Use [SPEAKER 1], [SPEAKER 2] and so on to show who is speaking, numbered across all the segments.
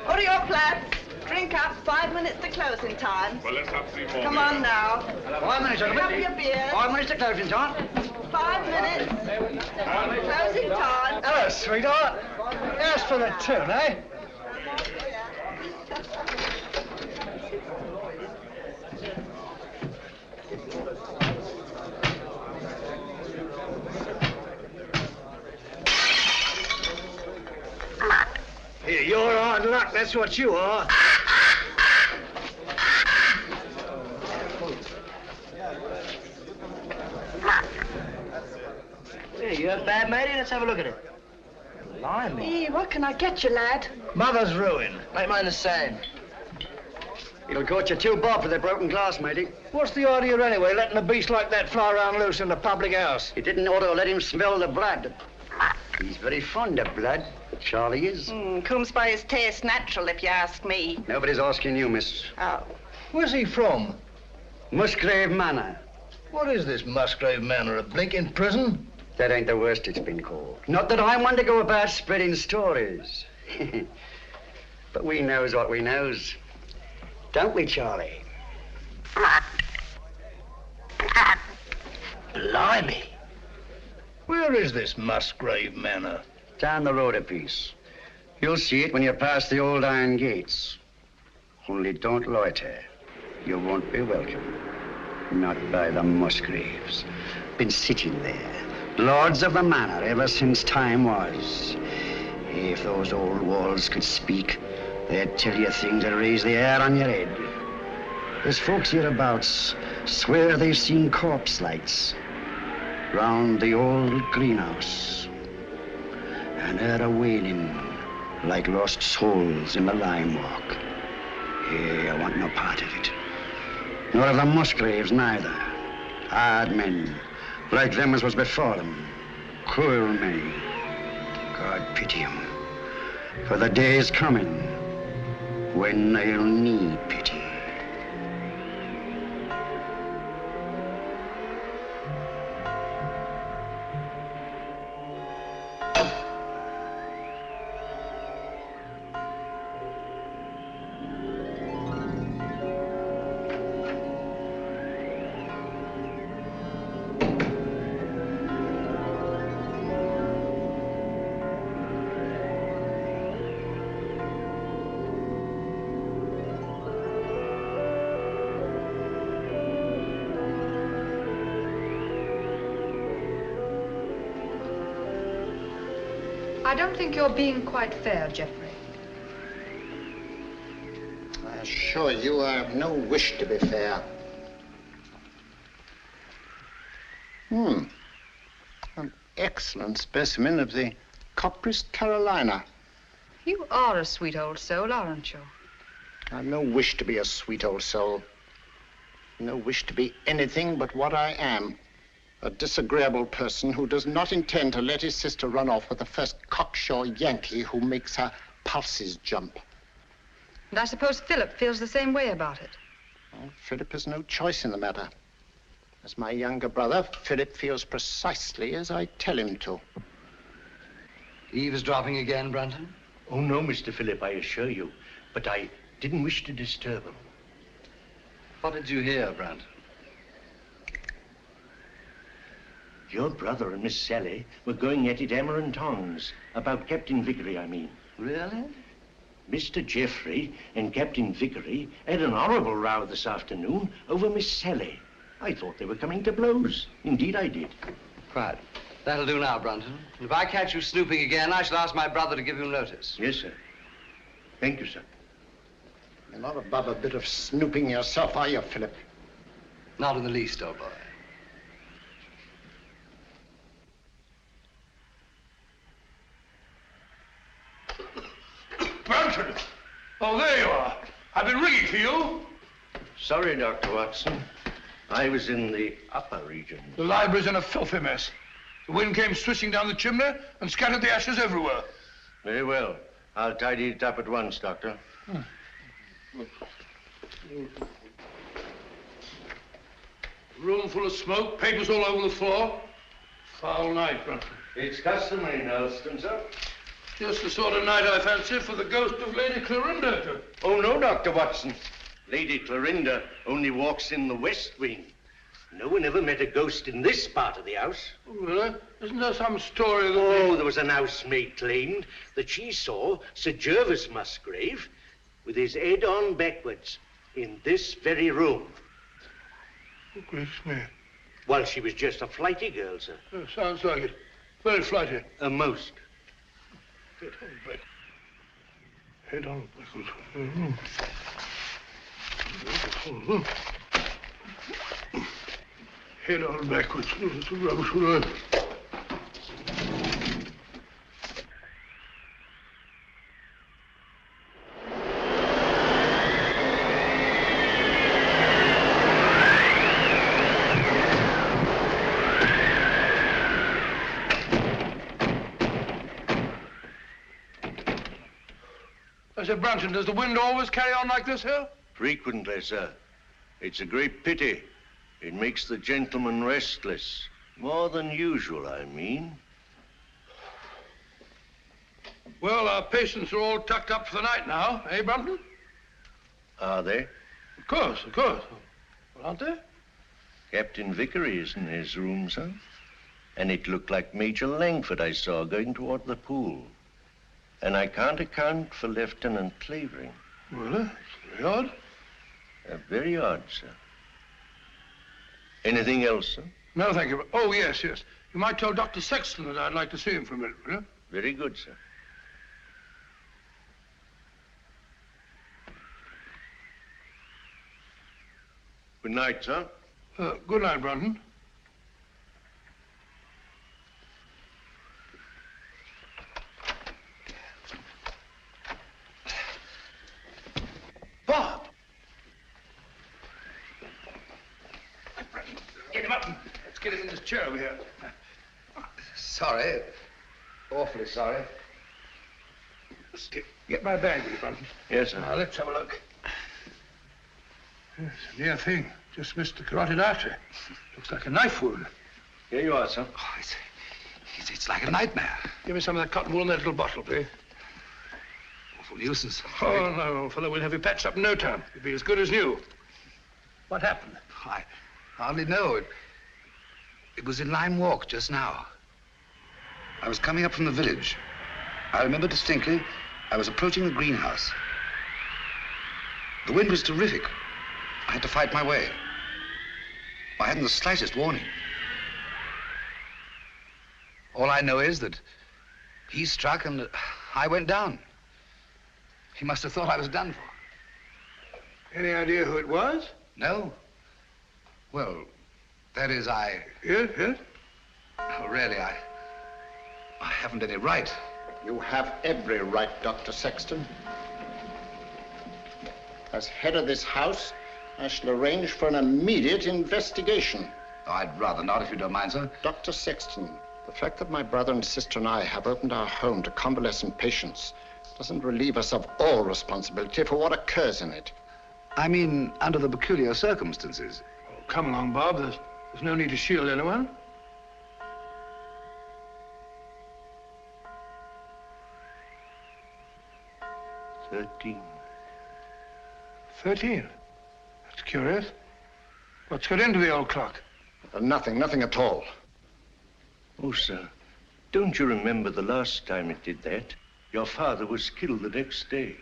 [SPEAKER 1] Hurry up, lads. Drink up. 5 minutes to closing time.
[SPEAKER 2] Well, let's have 3 more.
[SPEAKER 1] Come on now.
[SPEAKER 3] 5 minutes,
[SPEAKER 1] Pick up your beer.
[SPEAKER 3] 5 minutes to closing time.
[SPEAKER 1] 5 minutes. Closing time.
[SPEAKER 3] Hello, sweetheart. As for the tune, eh? Here, you're hard luck, that's what you are. Hey, you a bad matey? Let's have a look at it. Blimey.
[SPEAKER 1] Hey, what can I get you, lad?
[SPEAKER 3] Mother's ruin.
[SPEAKER 4] Make mine the same.
[SPEAKER 3] It'll cost you 2 bob for the broken glass, matey. What's the idea anyway, letting a beast like that fly around loose in the public house? You didn't ought to let him smell the blood. He's very fond of blood. Charlie is.
[SPEAKER 1] Comes by his taste natural, if you ask me.
[SPEAKER 3] Nobody's asking you, miss.
[SPEAKER 1] Oh.
[SPEAKER 3] Where's he from? Musgrave Manor. What is this Musgrave Manor, a blinking prison? That ain't the worst it's been called. Not that I want to go about spreading stories. But we knows what we knows. Don't we, Charlie?
[SPEAKER 4] Blimey.
[SPEAKER 3] Where is this Musgrave Manor?
[SPEAKER 5] Down the road a piece. You'll see it when you pass the old iron gates. Only don't loiter. You won't be welcome. Not by the Musgraves. Been sitting there, lords of the manor ever since time was. If those old walls could speak, they'd tell you things that raise the hair on your head. There's folks hereabouts swear they've seen corpse lights round the old greenhouse. And heard a wailing like lost souls in the lime walk. Hey, I want no part of it. Nor of the Musgraves neither. Hard men, like them as was before them. Cruel men. God pity 'em. For the day is coming when they'll need pity.
[SPEAKER 6] I don't think you're being quite fair, Geoffrey.
[SPEAKER 7] I assure you I have no wish to be fair. An excellent specimen of the Copris Carolina.
[SPEAKER 6] You are a sweet old soul, aren't you?
[SPEAKER 7] I've no wish to be a sweet old soul. No wish to be anything but what I am. A disagreeable person who does not intend to let his sister run off with the first cocksure Yankee who makes her pulses jump.
[SPEAKER 6] And I suppose Philip feels the same way about it.
[SPEAKER 7] Well, Philip has no choice in the matter. As my younger brother, Philip feels precisely as I tell him to.
[SPEAKER 3] Eavesdropping again, Brunton?
[SPEAKER 2] Oh, no, Mr. Philip, I assure you. But I didn't wish to disturb him.
[SPEAKER 3] What did you hear, Brunton?
[SPEAKER 2] Your brother and Miss Sally were going at it hammer and tongs. About Captain Vickery, I mean.
[SPEAKER 3] Really?
[SPEAKER 2] Mr. Jeffrey and Captain Vickery had an horrible row this afternoon over Miss Sally. I thought they were coming to blows. Indeed, I did.
[SPEAKER 3] Right. That'll do now, Brunton. If I catch you snooping again, I shall ask my brother to give you notice.
[SPEAKER 2] Yes, sir. Thank you, sir.
[SPEAKER 7] You're not above a bit of snooping yourself, are you, Philip?
[SPEAKER 3] Not in the least, old boy.
[SPEAKER 4] Brunton! Oh, there you are. I've been ringing for you.
[SPEAKER 2] Sorry, Dr. Watson. I was in the upper region.
[SPEAKER 4] The library's in a filthy mess. The wind came swishing down the chimney and scattered the ashes everywhere.
[SPEAKER 2] Very well. I'll tidy it up at once, Doctor.
[SPEAKER 4] Room full of smoke, papers all over the floor. Foul night, Brunton.
[SPEAKER 2] It's customary in Elston, sir.
[SPEAKER 4] Just the sort of night I fancy for the ghost of Lady Clorinda.
[SPEAKER 2] Oh, no, Dr. Watson. Lady Clorinda only walks in the west wing. No one ever met a ghost in this part of the house.
[SPEAKER 4] Oh, really? Isn't there some story that...
[SPEAKER 2] Oh, there was an housemaid claimed that she saw Sir Gervas Musgrave with his head on backwards in this very room.
[SPEAKER 4] Oh, gracious me.
[SPEAKER 2] While she was just a flighty girl, sir.
[SPEAKER 4] Yeah, sounds like it. Very flighty.
[SPEAKER 2] A most.
[SPEAKER 4] Head on back. Head on backwards. Head on backwards. It's a rubbish word. I said, Brunton, does the wind always carry on like this here?
[SPEAKER 2] Frequently, sir. It's a great pity. It makes the gentleman restless. More than usual, I mean.
[SPEAKER 4] Well, our patients are all tucked up for the night now, eh, Brunton?
[SPEAKER 2] Are they?
[SPEAKER 4] Of course, of course. Well, aren't they?
[SPEAKER 2] Captain Vickery is in his room, sir. And it looked like Major Langford I saw going toward the pool. And I can't account for Lieutenant Clavering.
[SPEAKER 4] Really? It's very odd.
[SPEAKER 2] Very odd, sir. Anything else, sir?
[SPEAKER 4] No, thank you. Oh, yes, yes. You might tell Dr. Sexton that I'd like to see him for a minute, will you?
[SPEAKER 2] Very good, sir. Good night, sir.
[SPEAKER 4] Good night, Brunton. Bob! Get him up. Let's get him in this chair over here.
[SPEAKER 3] Sorry. Awfully sorry.
[SPEAKER 4] Get my bag, will you, Brunton?
[SPEAKER 2] Yes, sir.
[SPEAKER 4] Now, let's have a look. Yes, a near thing. Just missed the carotid artery. Looks like a knife wound.
[SPEAKER 2] Here you are, sir.
[SPEAKER 3] Oh, it's like a nightmare.
[SPEAKER 4] Give me some of that cotton wool in that little bottle, please.
[SPEAKER 3] Awful nuisance.
[SPEAKER 4] Oh, no, old fellow, we'll have you patched up in no time. You'll be as good as new. What happened?
[SPEAKER 3] I hardly know. It was in Lime Walk just now. I was coming up from the village. I remember distinctly, I was approaching the greenhouse. The wind was terrific. I had to fight my way. I hadn't the slightest warning. All I know is that he struck and I went down. He must have thought I was done for.
[SPEAKER 4] Any idea who it was?
[SPEAKER 3] No. Well, that is,
[SPEAKER 4] Yes, yes.
[SPEAKER 3] Oh, really, I haven't any right.
[SPEAKER 7] You have every right, Dr. Sexton. As head of this house, I shall arrange for an immediate investigation.
[SPEAKER 3] Oh, I'd rather not, if you don't mind, sir.
[SPEAKER 7] Dr. Sexton, the fact that my brother and sister and I have opened our home to convalescent patients doesn't relieve us of all responsibility for what occurs in it.
[SPEAKER 8] I mean, under the peculiar circumstances.
[SPEAKER 4] Oh, come along, Bob. There's no need to shield anyone.
[SPEAKER 2] $13.
[SPEAKER 4] 13. That's curious. What's got into the old clock?
[SPEAKER 7] Nothing at all.
[SPEAKER 2] Oh, sir, don't you remember the last time it did that? Your father was killed the next day.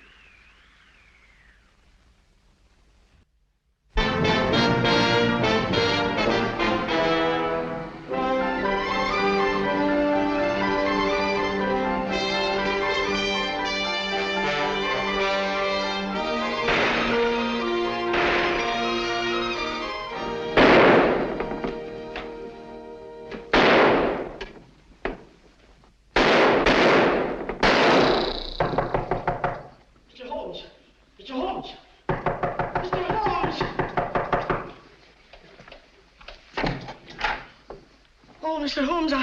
[SPEAKER 1] Mr. Holmes,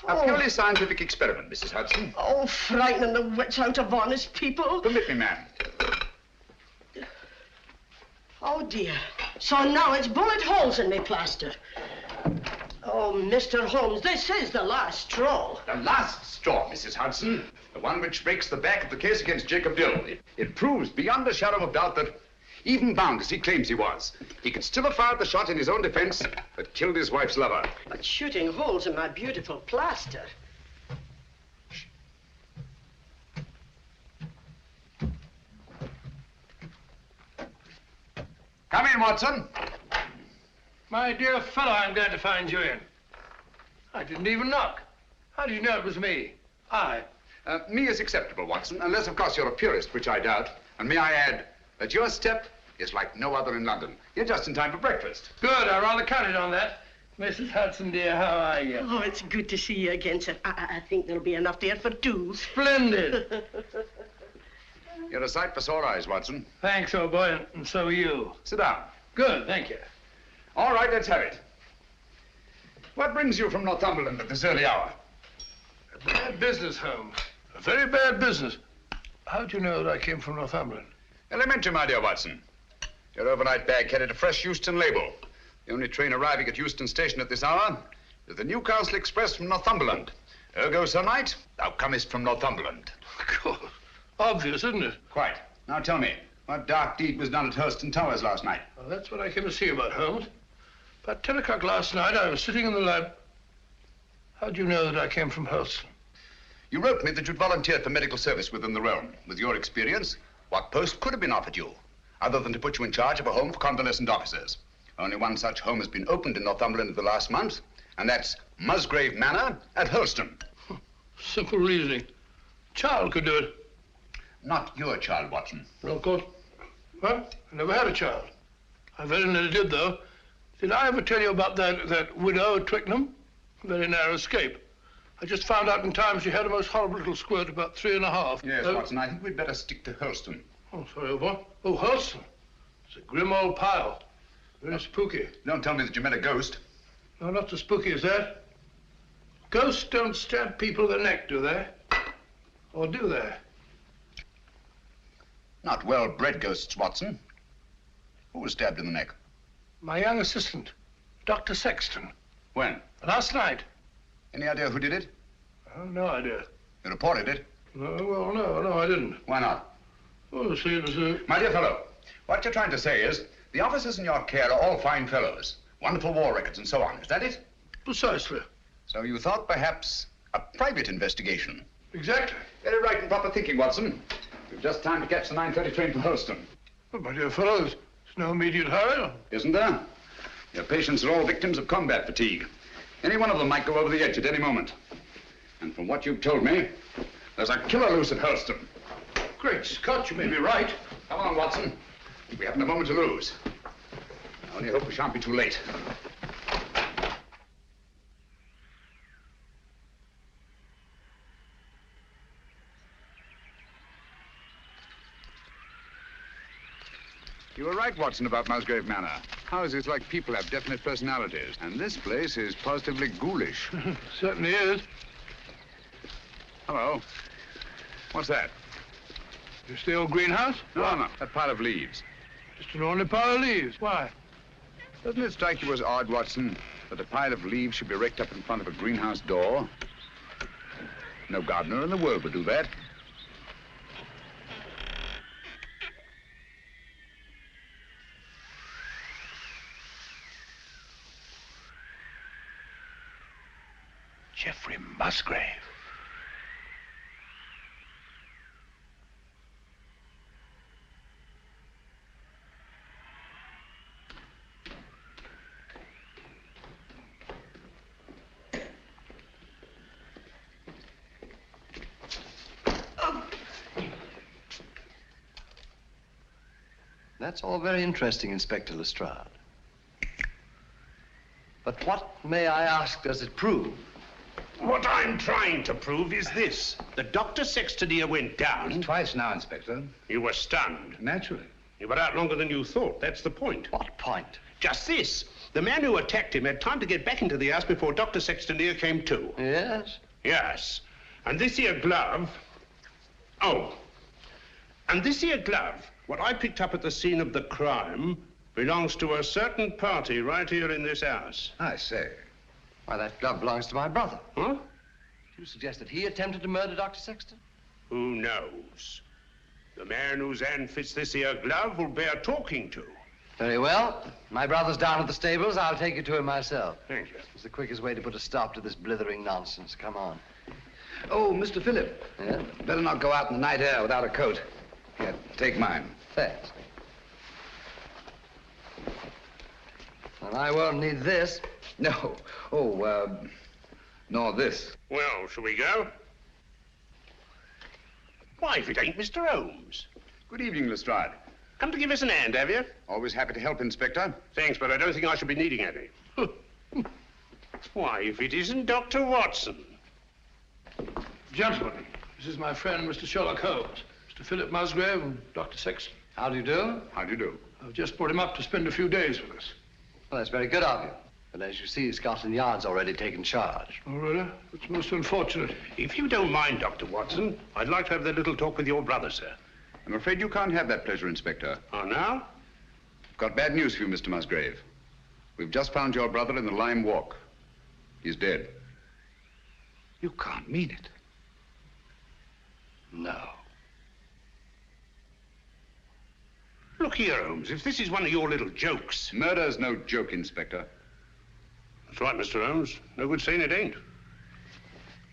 [SPEAKER 8] A purely scientific experiment, Mrs. Hudson.
[SPEAKER 1] Oh, frightening the wits out of honest people.
[SPEAKER 8] Permit me, ma'am.
[SPEAKER 1] Oh, dear. So now it's bullet holes in me plaster. Oh, Mr. Holmes, this is the last straw.
[SPEAKER 8] The last straw, Mrs. Hudson. The one which breaks the back of the case against Jacob Dill. It proves beyond a shadow of doubt that, even bound as he claims he was, he could still have fired the shot in his own defense that killed his wife's lover.
[SPEAKER 1] But shooting holes in my beautiful plaster.
[SPEAKER 8] Come in, Watson.
[SPEAKER 4] My dear fellow, I'm glad to find you in. I didn't even knock. How did you know it was me?
[SPEAKER 8] Me is acceptable, Watson, unless, of course, you're a purist, which I doubt. And may I add that your step is like no other in London. You're just in time for breakfast.
[SPEAKER 4] Good, I rather counted on that. Mrs. Hudson, dear, how are you?
[SPEAKER 1] Oh, it's good to see you again, sir. I think there'll be enough there for two.
[SPEAKER 4] Splendid.
[SPEAKER 8] You're a sight for sore eyes, Watson.
[SPEAKER 4] Thanks, old boy, and so are you.
[SPEAKER 8] Sit down.
[SPEAKER 4] Good, thank you.
[SPEAKER 8] All right, let's have it. What brings you from Northumberland at this early hour?
[SPEAKER 4] A bad business, Holmes. A very bad business. How'd you know that I came from Northumberland?
[SPEAKER 8] Elementary, my dear Watson. Your overnight bag carried a fresh Euston label. The only train arriving at Euston Station at this hour is the Newcastle Express from Northumberland. Ergo, Sir Knight, thou comest from Northumberland.
[SPEAKER 4] Of course. Obvious, isn't it?
[SPEAKER 8] Quite. Now tell me, what dark deed was done at Hurston Towers last night?
[SPEAKER 4] Well, that's what I came to see about, Holmes. About 10 o'clock last night, I was sitting in the lab. How'd you know that I came from Hurston?
[SPEAKER 8] You wrote me that you'd volunteered for medical service within the realm. With your experience, what post could have been offered you, other than to put you in charge of a home for convalescent officers? Only one such home has been opened in Northumberland in the last month, and that's Musgrave Manor at Hurston.
[SPEAKER 4] Simple reasoning. Child could do it.
[SPEAKER 8] Not your child, Watson.
[SPEAKER 4] No, of course. Well, I never had a child. I very nearly did, though. Did I ever tell you about that widow at Twickenham? Very narrow escape. I just found out in time she had a most horrible little squirt, about 3.5.
[SPEAKER 8] Yes, Watson, I think we'd better stick to Hurston.
[SPEAKER 4] Oh, sorry, old boy. Oh, Hurston. It's a grim old pile. Very spooky.
[SPEAKER 8] Don't tell me that you met a ghost.
[SPEAKER 4] No, not so spooky as that. Ghosts don't stab people in the neck, do they? Or do they?
[SPEAKER 8] Not well-bred ghosts, Watson. Who was stabbed in the neck?
[SPEAKER 4] My young assistant, Dr. Sexton.
[SPEAKER 8] When?
[SPEAKER 4] Last night.
[SPEAKER 8] Any idea who did it?
[SPEAKER 4] No idea.
[SPEAKER 8] You reported it?
[SPEAKER 4] No, well, no, I didn't.
[SPEAKER 8] Why not?
[SPEAKER 4] Oh, see, it was
[SPEAKER 8] My dear fellow, what you're trying to say is the officers in your care are all fine fellows, wonderful war records and so on. Is that it?
[SPEAKER 4] Precisely.
[SPEAKER 8] So you thought perhaps a private investigation?
[SPEAKER 4] Exactly.
[SPEAKER 8] Very right and proper thinking, Watson. We've just time to catch the 9:30 train for Holston.
[SPEAKER 4] Oh, my dear fellow, there's no immediate hurry.
[SPEAKER 8] Isn't there? Your patients are all victims of combat fatigue. Any one of them might go over the edge at any moment. And from what you've told me, there's a killer loose at Hurston.
[SPEAKER 4] Great Scott, you may be right.
[SPEAKER 8] Come on, Watson. We haven't a moment to lose. I only hope we shan't be too late. You were right, Watson, about Musgrave Manor. Houses like people have definite personalities. And this place is positively ghoulish.
[SPEAKER 4] Certainly is.
[SPEAKER 8] Hello. What's that?
[SPEAKER 4] It's the old greenhouse?
[SPEAKER 8] No, that pile of leaves.
[SPEAKER 4] Just an ordinary pile of leaves. Why?
[SPEAKER 8] Doesn't it strike you as odd, Watson, that a pile of leaves should be raked up in front of a greenhouse door? No gardener in the world would do that.
[SPEAKER 4] Jeffrey Musgrave.
[SPEAKER 9] That's all very interesting, Inspector Lestrade. But what, may I ask, does it prove?
[SPEAKER 10] What I'm trying to prove is this. That Dr. Sexton here went down.
[SPEAKER 3] Twice now, Inspector.
[SPEAKER 10] You were stunned.
[SPEAKER 3] Naturally.
[SPEAKER 10] You were out longer than you thought. That's the point.
[SPEAKER 9] What point?
[SPEAKER 10] Just this. The man who attacked him had time to get back into the house before Dr. Sexton here came to.
[SPEAKER 9] Yes?
[SPEAKER 10] Yes. And this here glove... Oh. And this here glove, what I picked up at the scene of the crime, belongs to a certain party right here in this house.
[SPEAKER 3] I say.
[SPEAKER 9] Why, that glove belongs to my brother.
[SPEAKER 10] Huh?
[SPEAKER 9] You suggest that he attempted to murder Dr. Sexton?
[SPEAKER 10] Who knows? The man whose hand fits this here glove will bear talking to.
[SPEAKER 9] Very well. My brother's down at the stables. I'll take you to him myself.
[SPEAKER 10] Thank you.
[SPEAKER 9] It's the quickest way to put a stop to this blithering nonsense. Come on.
[SPEAKER 3] Oh, Mr. Phillip.
[SPEAKER 9] Yeah?
[SPEAKER 3] Better not go out in the night air without a coat. Here, take mine.
[SPEAKER 9] Thanks. And I won't need this.
[SPEAKER 3] No. Oh, nor this.
[SPEAKER 10] Well, shall we go? Why, if it ain't Mr. Holmes.
[SPEAKER 8] Good evening, Lestrade.
[SPEAKER 10] Come to give us an hand, have you?
[SPEAKER 8] Always happy to help, Inspector.
[SPEAKER 10] Thanks, but I don't think I shall be needing any. Why, if it isn't Dr. Watson.
[SPEAKER 4] Gentlemen, this is my friend, Mr. Sherlock Holmes. Mr. Philip Musgrave and Dr. Sexton.
[SPEAKER 9] How do you do?
[SPEAKER 8] How do you do?
[SPEAKER 4] I've just brought him up to spend a few days with us.
[SPEAKER 9] Well, that's very good of you. But as you see, Scotland Yard's already taken charge.
[SPEAKER 4] Oh, really? It's most unfortunate.
[SPEAKER 10] If you don't mind, Dr. Watson, I'd like to have that little talk with your brother, sir.
[SPEAKER 8] I'm afraid you can't have that pleasure, Inspector.
[SPEAKER 10] Oh, now?
[SPEAKER 8] Got bad news for you, Mr. Musgrave. We've just found your brother in the Lime Walk. He's dead.
[SPEAKER 3] You can't mean it.
[SPEAKER 9] No.
[SPEAKER 10] Look here, Holmes, if this is one of your little jokes...
[SPEAKER 8] Murder's no joke, Inspector.
[SPEAKER 10] That's right, Mr. Holmes. No good saying it ain't.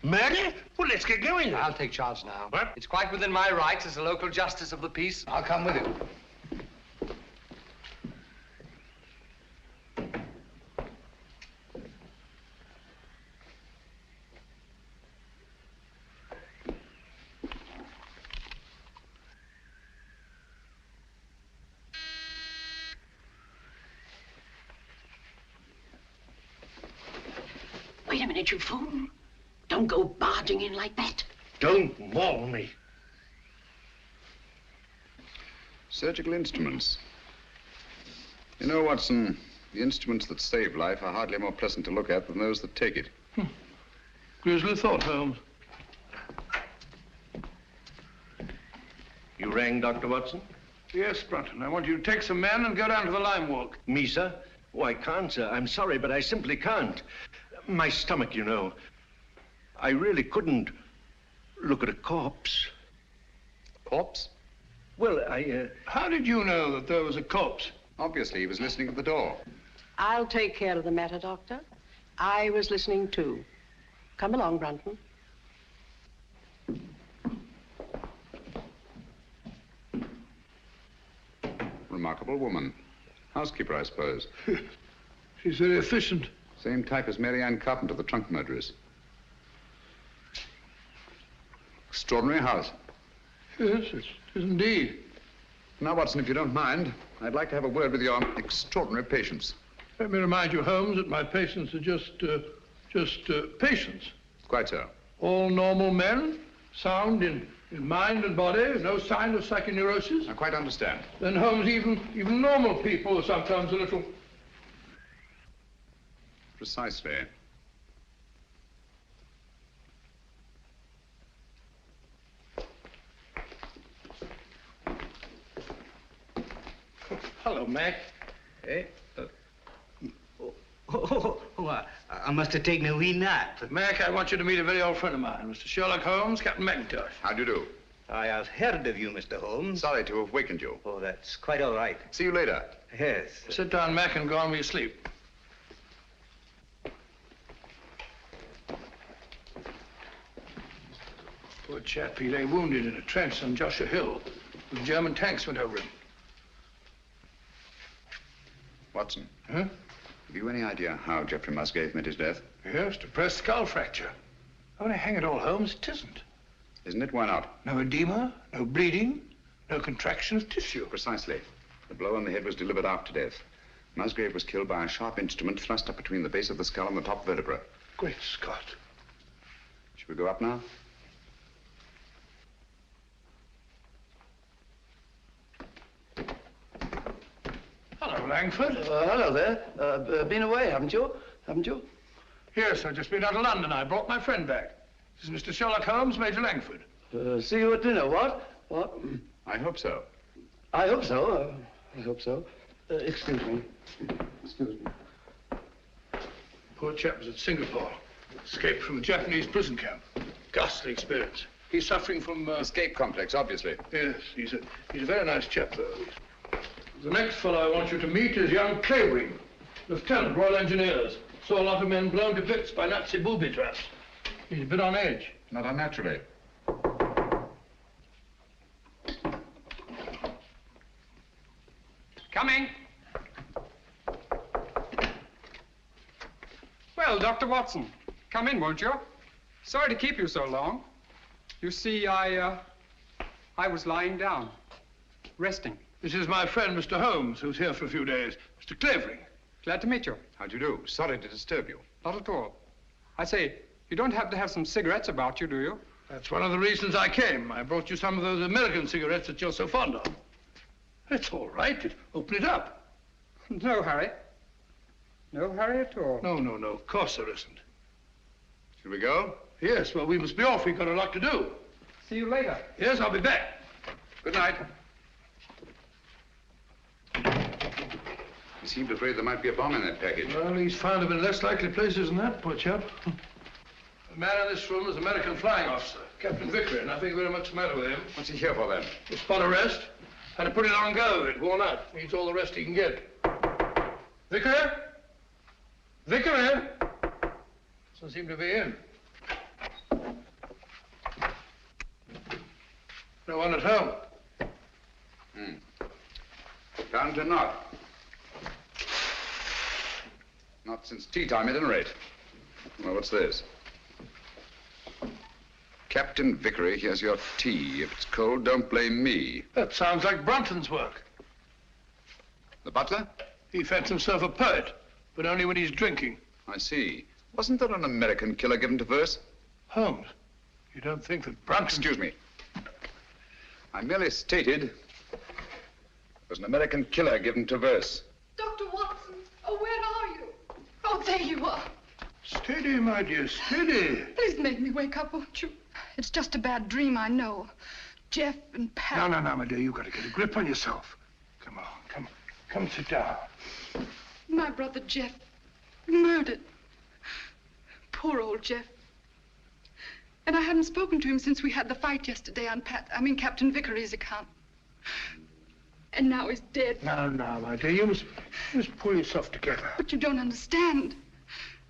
[SPEAKER 10] Murder? Well, let's get going then.
[SPEAKER 9] I'll take charge now.
[SPEAKER 10] What?
[SPEAKER 9] It's quite within my rights as a local justice of the peace.
[SPEAKER 3] I'll come with you.
[SPEAKER 1] Wait a minute, you fool. Don't go barging in like that.
[SPEAKER 10] Don't maul me.
[SPEAKER 8] Surgical instruments. You know, Watson, the instruments that save life are hardly more pleasant to look at than those that take it.
[SPEAKER 4] Grisly thought, Holmes.
[SPEAKER 2] You rang, Dr. Watson?
[SPEAKER 4] Yes, Brunton. I want you to take some men and go down to the Lime Walk.
[SPEAKER 2] Me, sir? Oh, I can't, sir. I'm sorry, but I simply can't. My stomach, you know. I really couldn't look at a corpse.
[SPEAKER 9] Corpse?
[SPEAKER 2] Well, I,
[SPEAKER 4] How did you know that there was a corpse?
[SPEAKER 8] Obviously, he was listening at the door.
[SPEAKER 1] I'll take care of the matter, Doctor. I was listening, too. Come along, Brunton.
[SPEAKER 8] Remarkable woman. Housekeeper, I suppose.
[SPEAKER 4] She's very efficient.
[SPEAKER 8] Same type as Mary Ann Carpenter, the trunk murderess. Extraordinary house.
[SPEAKER 4] Yes, it is indeed.
[SPEAKER 8] Now, Watson, if you don't mind, I'd like to have a word with your extraordinary patients.
[SPEAKER 4] Let me remind you, Holmes, that my patients are just patients.
[SPEAKER 8] Quite so.
[SPEAKER 4] All normal men, sound in mind and body, no sign of psychoneurosis.
[SPEAKER 8] I quite understand.
[SPEAKER 4] Then, Holmes, even normal people are sometimes a little...
[SPEAKER 8] Precisely.
[SPEAKER 4] Hello, Mac.
[SPEAKER 3] Hey? I must have taken a wee nap.
[SPEAKER 4] Mac, I want you to meet a very old friend of mine, Mr. Sherlock Holmes, Captain McIntosh.
[SPEAKER 8] How do you do?
[SPEAKER 3] I have heard of you, Mr. Holmes.
[SPEAKER 8] Sorry to have wakened you.
[SPEAKER 3] Oh, that's quite all right.
[SPEAKER 8] See you later.
[SPEAKER 3] Yes.
[SPEAKER 4] Sit down, Mac, and go on with your sleep. Poor chap, he lay wounded in a trench on Joshua Hill. The German tanks went over him.
[SPEAKER 8] Watson.
[SPEAKER 4] Huh?
[SPEAKER 8] Have you any idea how Geoffrey Musgrave met his death?
[SPEAKER 4] Yes, depressed skull fracture. Only hang it all, Holmes, it isn't.
[SPEAKER 8] Isn't it? Why not?
[SPEAKER 4] No edema, no bleeding, no contraction of tissue.
[SPEAKER 8] Precisely. The blow on the head was delivered after death. Musgrave was killed by a sharp instrument thrust up between the base of the skull and the top vertebra.
[SPEAKER 4] Great Scott.
[SPEAKER 8] Shall we go up now?
[SPEAKER 4] Hello, Langford.
[SPEAKER 9] Hello there. Been away, haven't you? Haven't you?
[SPEAKER 4] Yes, I've just been out of London. I brought my friend back. This is Mr. Sherlock Holmes, Major Langford.
[SPEAKER 9] See you at dinner, what? What?
[SPEAKER 8] I hope so.
[SPEAKER 9] I hope so. I hope so. Excuse me. Excuse me.
[SPEAKER 4] Poor chap was at Singapore. Escaped from a Japanese prison camp. Ghastly experience. He's suffering from...
[SPEAKER 8] Escape complex, obviously.
[SPEAKER 4] Yes, he's a very nice chap, though. The next fellow I want you to meet is young Clavering, Lieutenant, Royal Engineers. Saw a lot of men blown to bits by Nazi booby traps. He's a bit on edge.
[SPEAKER 8] Not unnaturally.
[SPEAKER 11] Coming. Well, Dr. Watson, come in, won't you? Sorry to keep you so long. You see, I was lying down, resting.
[SPEAKER 4] This is my friend, Mr. Holmes, who's here for a few days. Mr. Clavering.
[SPEAKER 11] Glad to meet you.
[SPEAKER 8] How do you do? Sorry to disturb you.
[SPEAKER 11] Not at all. I say, you don't happen to have some cigarettes about you, do you?
[SPEAKER 4] That's one of the reasons I came. I brought you some of those American cigarettes that you're so fond of. It's all right. Open it up.
[SPEAKER 11] No hurry. No hurry at all.
[SPEAKER 4] No, no, no. Of course there isn't.
[SPEAKER 8] Shall we go?
[SPEAKER 4] Yes, well, we must be off. We've got a lot to do.
[SPEAKER 11] See you later.
[SPEAKER 4] Yes, I'll be back.
[SPEAKER 8] Good night. He seemed afraid there might be a bomb in that package.
[SPEAKER 4] Well, he's found them in less likely places than that, poor chap. The man in this room is an American flying officer, Captain Vickery. Nothing very much the matter with him.
[SPEAKER 8] What's he here for, then?
[SPEAKER 4] A spot arrest. Had a pretty long go of it, worn out. Needs all the rest he can get. Vickery? Vickery? Doesn't seem to be in. No one at home.
[SPEAKER 8] Found to not. Not since tea time, at any rate. Well, what's this? Captain Vickery, here's your tea. If it's cold, don't blame me.
[SPEAKER 4] That sounds like Brunton's work.
[SPEAKER 8] The butler?
[SPEAKER 4] He fancies himself a poet, but only when he's drinking.
[SPEAKER 8] I see. Wasn't there an American killer given to verse?
[SPEAKER 4] Holmes, you don't think that Brunton...
[SPEAKER 8] Excuse me. I merely stated there was an American killer given to verse.
[SPEAKER 6] Dr. Watson, oh, where are you? Oh, there you are.
[SPEAKER 4] Steady, my dear, steady.
[SPEAKER 6] Please make me wake up, won't you? It's just a bad dream, I know. Jeff and Pat...
[SPEAKER 4] No, my dear, you've got to get a grip on yourself. Come on, come sit down.
[SPEAKER 6] My brother Jeff, murdered. Poor old Jeff. And I hadn't spoken to him since we had the fight yesterday on Captain Vickery's account. And now he's dead.
[SPEAKER 4] No, my dear, you must pull yourself together.
[SPEAKER 6] But you don't understand.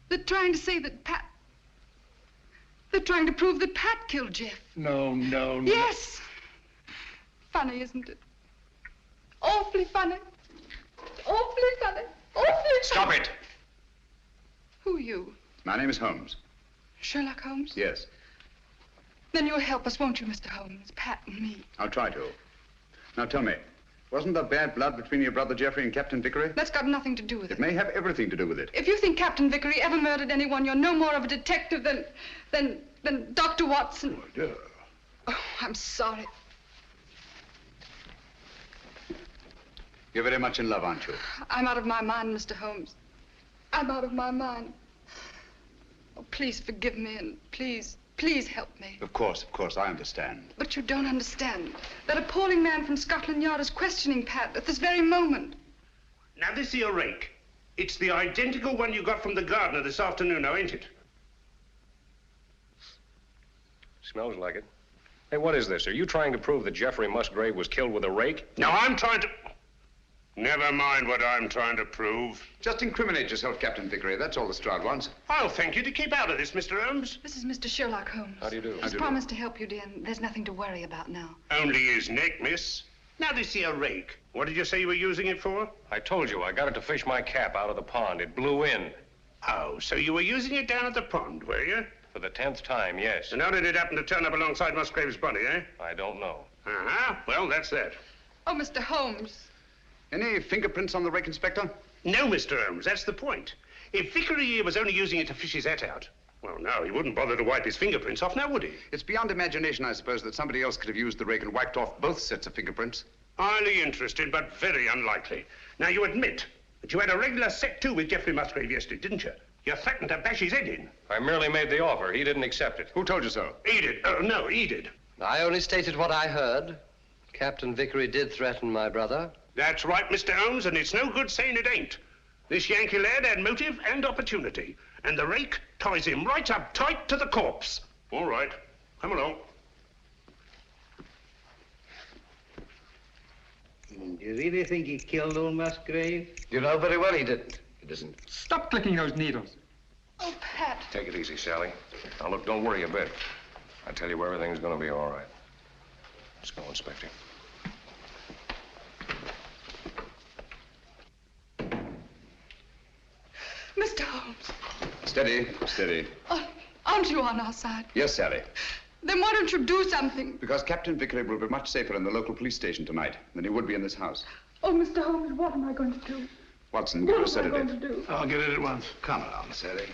[SPEAKER 6] They're trying to say that Pat... They're trying to prove that Pat killed Jeff.
[SPEAKER 4] No.
[SPEAKER 6] Yes. Funny, isn't it? Awfully funny. Awfully funny. Awfully funny.
[SPEAKER 8] Stop it!
[SPEAKER 6] Who are you?
[SPEAKER 8] My name is Holmes.
[SPEAKER 6] Sherlock Holmes?
[SPEAKER 8] Yes.
[SPEAKER 6] Then you'll help us, won't you, Mr. Holmes? Pat and me.
[SPEAKER 8] I'll try to. Now tell me, wasn't there bad blood between your brother Geoffrey and Captain Vickery?
[SPEAKER 6] That's got nothing to do with it.
[SPEAKER 8] It may have everything to do with it.
[SPEAKER 6] If you think Captain Vickery ever murdered anyone, you're no more of a detective than Dr. Watson.
[SPEAKER 4] My dear.
[SPEAKER 6] Oh, I'm sorry.
[SPEAKER 8] You're very much in love, aren't you?
[SPEAKER 6] I'm out of my mind, Mr. Holmes. I'm out of my mind. Oh, please forgive me and please help me.
[SPEAKER 8] Of course, I understand.
[SPEAKER 6] But you don't understand. That appalling man from Scotland Yard is questioning Pat at this very moment.
[SPEAKER 10] Now, this here rake. It's the identical one you got from the gardener this afternoon, now, ain't it?
[SPEAKER 12] Smells like it. Hey, what is this? Are you trying to prove that Jeffrey Musgrave was killed with a rake?
[SPEAKER 10] No, I'm trying to... Never mind what I'm trying to prove.
[SPEAKER 8] Just incriminate yourself, Captain Vickery. That's all the Stroud wants.
[SPEAKER 10] I'll thank you to keep out of this, Mr. Holmes.
[SPEAKER 6] This is Mr. Sherlock Holmes.
[SPEAKER 12] How do you do?
[SPEAKER 6] He's promised to help you, dear, and there's nothing to worry about now.
[SPEAKER 10] Only his neck, miss. Now, this here rake. What did you say you were using it for?
[SPEAKER 12] I told you, I got it to fish my cap out of the pond. It blew in.
[SPEAKER 10] Oh, so you were using it down at the pond, were you?
[SPEAKER 12] For the 10th time, yes.
[SPEAKER 10] And how did it happen to turn up alongside Musgrave's body, eh?
[SPEAKER 12] I don't know.
[SPEAKER 10] Uh-huh. Well, that's that.
[SPEAKER 6] Oh, Mr. Holmes.
[SPEAKER 8] Any fingerprints on the rake, Inspector?
[SPEAKER 10] No, Mr. Holmes, that's the point. If Vickery here was only using it to fish his hat out, well, no, he wouldn't bother to wipe his fingerprints off, now would he?
[SPEAKER 8] It's beyond imagination, I suppose, that somebody else could have used the rake and wiped off both sets of fingerprints.
[SPEAKER 10] Highly interesting, but very unlikely. Now, you admit that you had a regular set to with Jeffrey Musgrave yesterday, didn't you? You threatened to bash his head in.
[SPEAKER 12] I merely made the offer. He didn't accept it.
[SPEAKER 8] Who told you so?
[SPEAKER 10] He did. No, he did.
[SPEAKER 13] I only stated what I heard. Captain Vickery did threaten my brother.
[SPEAKER 10] That's right, Mr. Holmes, and it's no good saying it ain't. This Yankee lad had motive and opportunity, and the rake ties him right up tight to the corpse. All right, come along.
[SPEAKER 14] Do you really think he killed old Musgrave?
[SPEAKER 3] You know very well he didn't.
[SPEAKER 12] It isn't.
[SPEAKER 11] Stop clicking those needles.
[SPEAKER 6] Oh, Pat.
[SPEAKER 12] Take it easy, Sally. Now, look, don't worry a bit. I tell you, everything's gonna be all right. Let's go, Inspector.
[SPEAKER 6] Mr. Holmes.
[SPEAKER 8] Steady, steady.
[SPEAKER 6] Aren't you on our side?
[SPEAKER 8] Yes, Sally.
[SPEAKER 6] Then why don't you do something?
[SPEAKER 8] Because Captain Vickery will be much safer in the local police station tonight than he would be in this house.
[SPEAKER 6] Oh, Mr. Holmes, what am I going to do?
[SPEAKER 8] Watson, give her a sedative.
[SPEAKER 6] What am I going to do?
[SPEAKER 4] I'll get it at once.
[SPEAKER 8] Come along, Sally.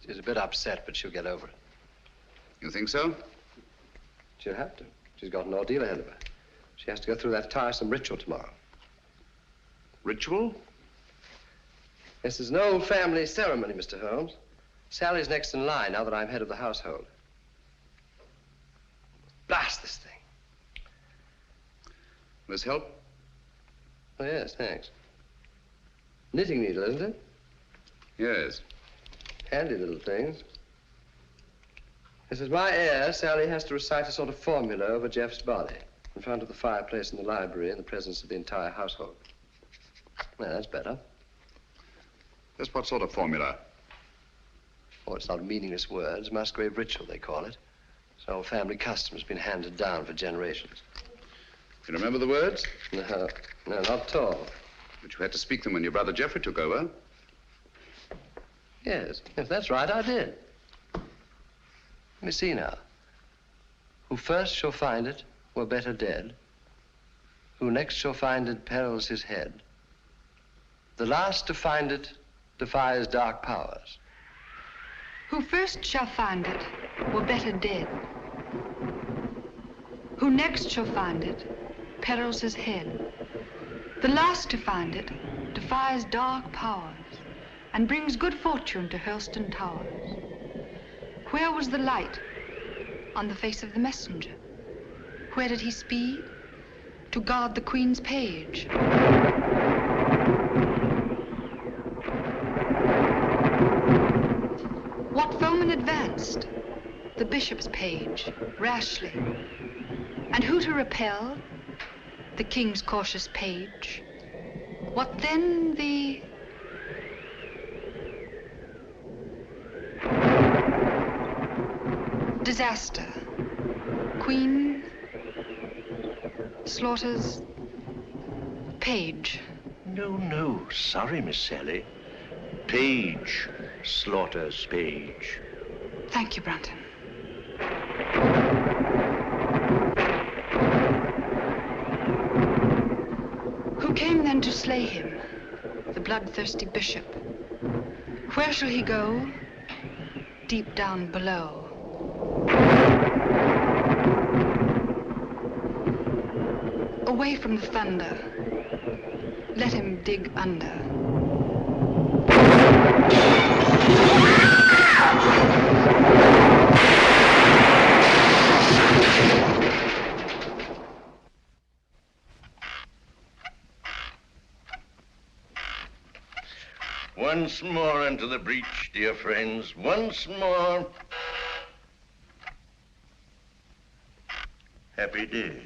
[SPEAKER 13] She's a bit upset, but she'll get over it.
[SPEAKER 8] You think so?
[SPEAKER 13] She'll have to. She's got an ordeal ahead of her. She has to go through that tiresome ritual tomorrow.
[SPEAKER 8] Ritual?
[SPEAKER 13] This is an old family ceremony, Mr. Holmes. Sally's next in line now that I'm head of the household. Blast this thing.
[SPEAKER 8] This help?
[SPEAKER 13] Oh, yes, thanks. Knitting needle, isn't it?
[SPEAKER 8] Yes.
[SPEAKER 13] Handy little things. This is my heir. Sally has to recite a sort of formula over Jeff's body in front of the fireplace in the library in the presence of the entire household. Well, that's better.
[SPEAKER 8] Just what sort of formula?
[SPEAKER 13] Oh, it's not meaningless words. Musgrave ritual, they call it. It's an old family custom. It's been handed down for generations.
[SPEAKER 8] You remember the words?
[SPEAKER 13] No, not at all.
[SPEAKER 8] But you had to speak them when your brother Jeffrey took over.
[SPEAKER 13] Yes, that's right, I did. Let me see now. Who first shall find it were better dead. Who next shall find it perils his head. The last to find it defies dark powers.
[SPEAKER 6] Who first shall find it were better dead. Who next shall find it perils his head. The last to find it defies dark powers and brings good fortune to Hurlstone Towers. Where was the light? On the face of the messenger. Where did he speed? To guard the Queen's page. What foeman advanced? The bishop's page, rashly. And who to repel? The king's cautious page. What then the... disaster. Queen slaughters page.
[SPEAKER 2] No. Sorry, Miss Sally. Page slaughters page.
[SPEAKER 6] Thank you, Brunton. Who came then to slay him? The bloodthirsty bishop. Where shall he go? Deep down below. Away from the thunder. Let him dig under.
[SPEAKER 2] Once more into the breach, dear friends. Once more. Happy day.